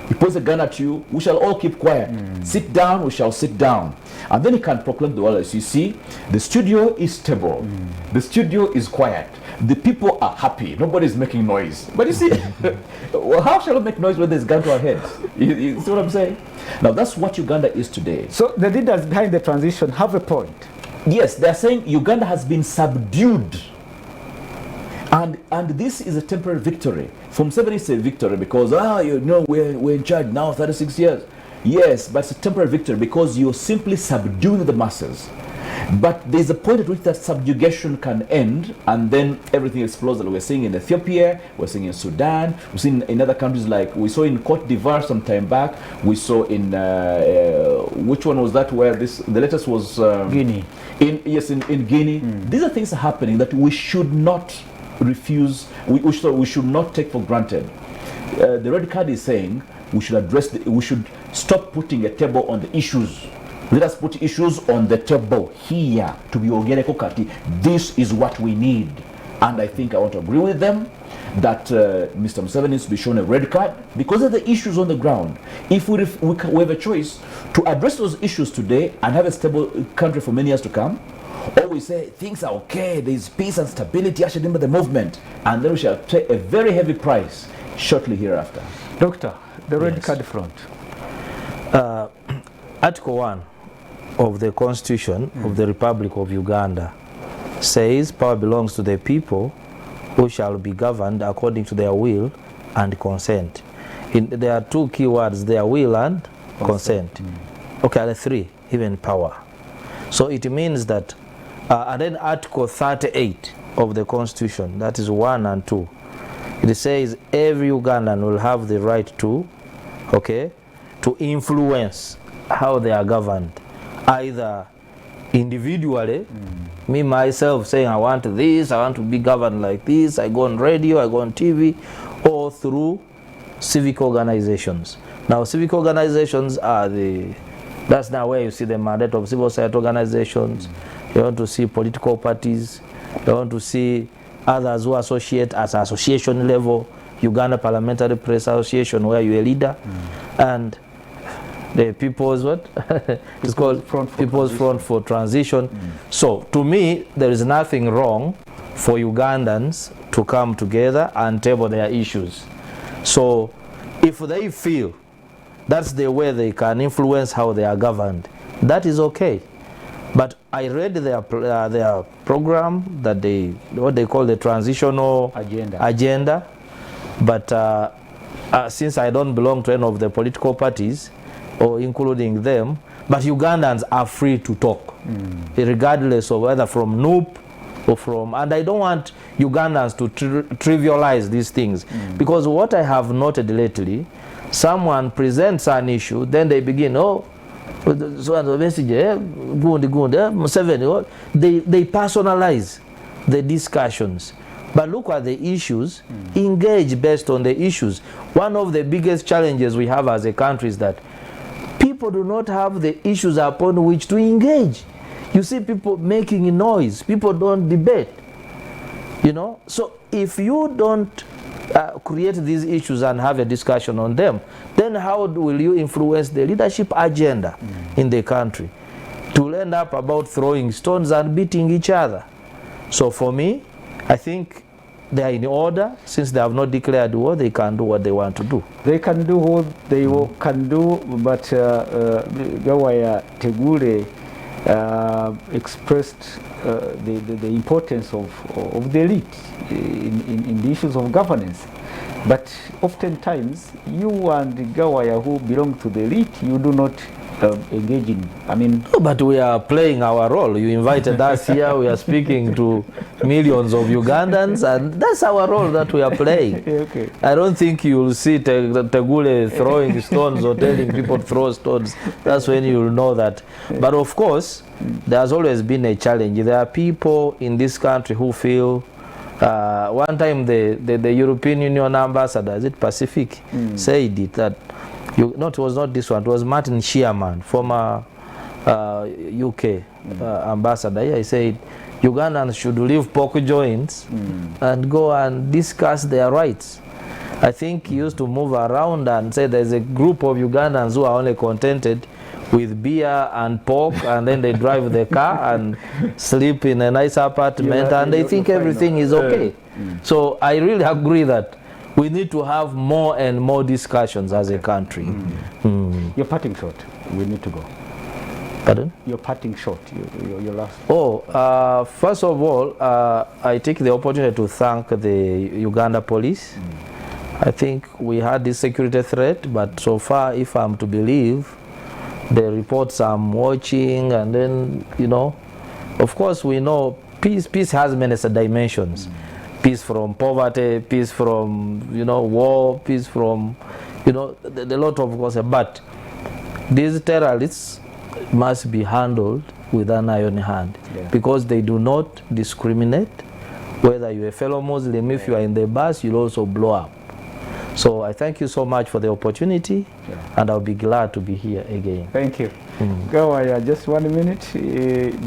he puts a gun at you, we shall all keep quiet. Sit down, we shall sit down. And then he can proclaim to the world, as you see, the studio is stable. The studio is quiet. The people are happy. Nobody is making noise. But you see, well, how shall we make noise when there's gun to our heads? You see what I'm saying? Now, that's what Uganda is today. So the leaders behind the transition have a point. Yes, they're saying Uganda has been subdued. And this is a temporary victory. From 70 it's a victory because, we're in charge now 36 years. Yes, but it's a temporary victory because you're simply subduing the masses. But there's a point at which that subjugation can end, and then everything explodes. We're seeing in Ethiopia, we're seeing in Sudan, we're seeing in other countries, like we saw in Cote d'Ivoire some time back, we saw in, which one was that where the latest was? Guinea. In Guinea. These are things happening that we should not refuse, we should not take for granted. The red card is saying we should stop putting a table on the issues. Let us put issues on the table here to be Ogereko Kati. This is what we need. And I think I want to agree with them that Mr. Museveni needs to be shown a red card because of the issues on the ground. If we have a choice to address those issues today and have a stable country for many years to come, or we say things are okay, there is peace and stability, actually remember the movement, and then we shall pay a very heavy price shortly hereafter. Doctor, the red card front. Article 1 of the Constitution of the Republic of Uganda says power belongs to the people who shall be governed according to their will and consent. There are two key words there, will and consent. Okay, there are three, even power. So it means that, and then Article 38 of the Constitution, that is 1 and 2, it says every Ugandan will have the right to influence how they are governed, either individually, me myself saying I want this, I want to be governed like this, I go on radio, I go on TV, or through civic organizations. Now civic organizations are that's now where you see the mandate of civil society organizations. You want to see political parties, you want to see others who associate at association level, Uganda Parliamentary Press Association where you're a leader, and the People's it's called People's Front for Transition. So to me, there is nothing wrong for Ugandans to come together and table their issues. So if they feel that's the way they can influence how they are governed, that is okay. But I read their program that what they call the transitional agenda. But since I don't belong to any of the political parties, or including them, but Ugandans are free to talk, regardless of whether from NUP or from, and I don't want Ugandans to trivialize these things, because what I have noted lately, someone presents an issue, then they begin, so the message, Museveni, they personalize the discussions. But look at the issues, engage based on the issues. One of the biggest challenges we have as a country is that people do not have the issues upon which to engage. You see people making noise, people don't debate, So if you don't create these issues and have a discussion on them, then how will you influence the leadership agenda in the country? To end up about throwing stones and beating each other. So for me, I think they are in order. Since they have not declared war, they can do what they want to do. They can do what they can do, but Gawaya Tegule expressed the importance of the elite in the issues of governance. But oftentimes, you and Gawaya who belong to the elite, you do not engage in, No, but we are playing our role. You invited us here, we are speaking to millions of Ugandans, and that's our role that we are playing. Okay. I don't think you'll see Tegule throwing stones or telling people to throw stones. That's when you'll know that. But of course, there's always been a challenge. There are people in this country who feel, one time the European Union ambassador, is it Pacific, said it, that it was not this one, it was Martin Shearman, former UK ambassador. He said Ugandans should leave pork joints and go and discuss their rights. I think he used to move around and say there's a group of Ugandans who are only contented with beer and pork, and then they drive the car and sleep in a nice apartment, and they think everything is okay. So I really agree that we need to have more and more discussions as a country. Your parting shot. We need to go. Pardon? Your parting shot. Your last. First of all, I take the opportunity to thank the Uganda police. I think we had this security threat, but so far, if I'm to believe the reports I'm watching, and then, of course we know peace has many dimensions. Peace from poverty, peace from, war, peace from, a lot of course. But these terrorists must be handled with an iron hand, because they do not discriminate. Whether you're a fellow Muslim, if you are in the bus, you'll also blow up. So I thank you so much for the opportunity, and I'll be glad to be here again. Thank you. Gawaya, just 1 minute.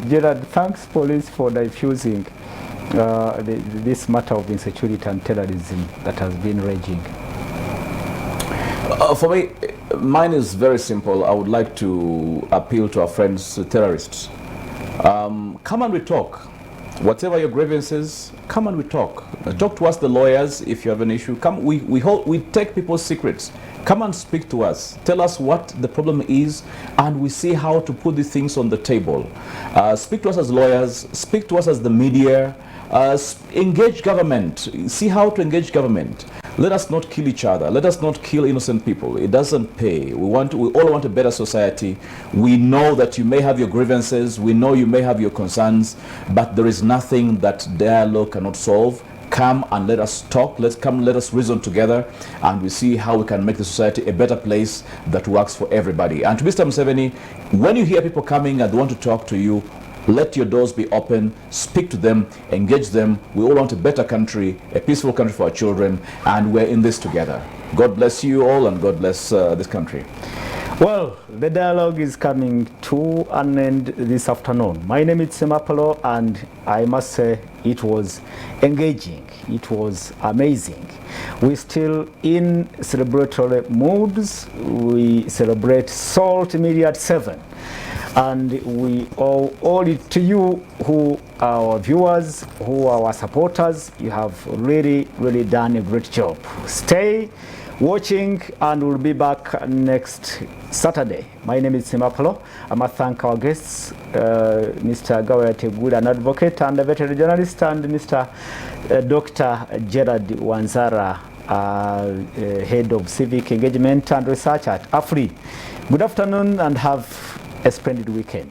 Gerard, thanks police for diffusing this matter of insecurity and terrorism that has been raging. For me, mine is very simple. I would like to appeal to our friends, terrorists. Come and we talk. Whatever your grievances, come and we talk. Talk to us, the lawyers, if you have an issue. Come, we take people's secrets. Come and speak to us. Tell us what the problem is, and we see how to put these things on the table. Speak to us as lawyers. Speak to us as the media. Engage government. See how to engage government. Let us not kill each other. Let us not kill innocent people. It doesn't pay. We all want a better society. We know that you may have your grievances. We know you may have your concerns, but there is nothing that dialogue cannot solve. Come and let us talk. Let us reason together, and we see how we can make the society a better place that works for everybody. And to Mr. Museveni, when you hear people coming and they want to talk to you, let your doors be open, speak to them, engage them. We all want a better country, a peaceful country for our children, and we're in this together. God bless you all, and God bless this country. Well, the dialogue is coming to an end this afternoon. My name is Semapolo, and I must say it was engaging. It was amazing. We're still in celebratory moods. We celebrate Salt Media at 7. And we owe it to you, who are our viewers, who are our supporters. You have really, really done a great job. Stay watching, and we'll be back next Saturday. My name is Semapolo. I must thank our guests, Mr. Gawaya Tegule, an advocate and a veteran journalist, and Mr. Dr. Gerard Wanzara, Head of Civic Engagement and Research at AFRI. Good afternoon, and have a splendid weekend.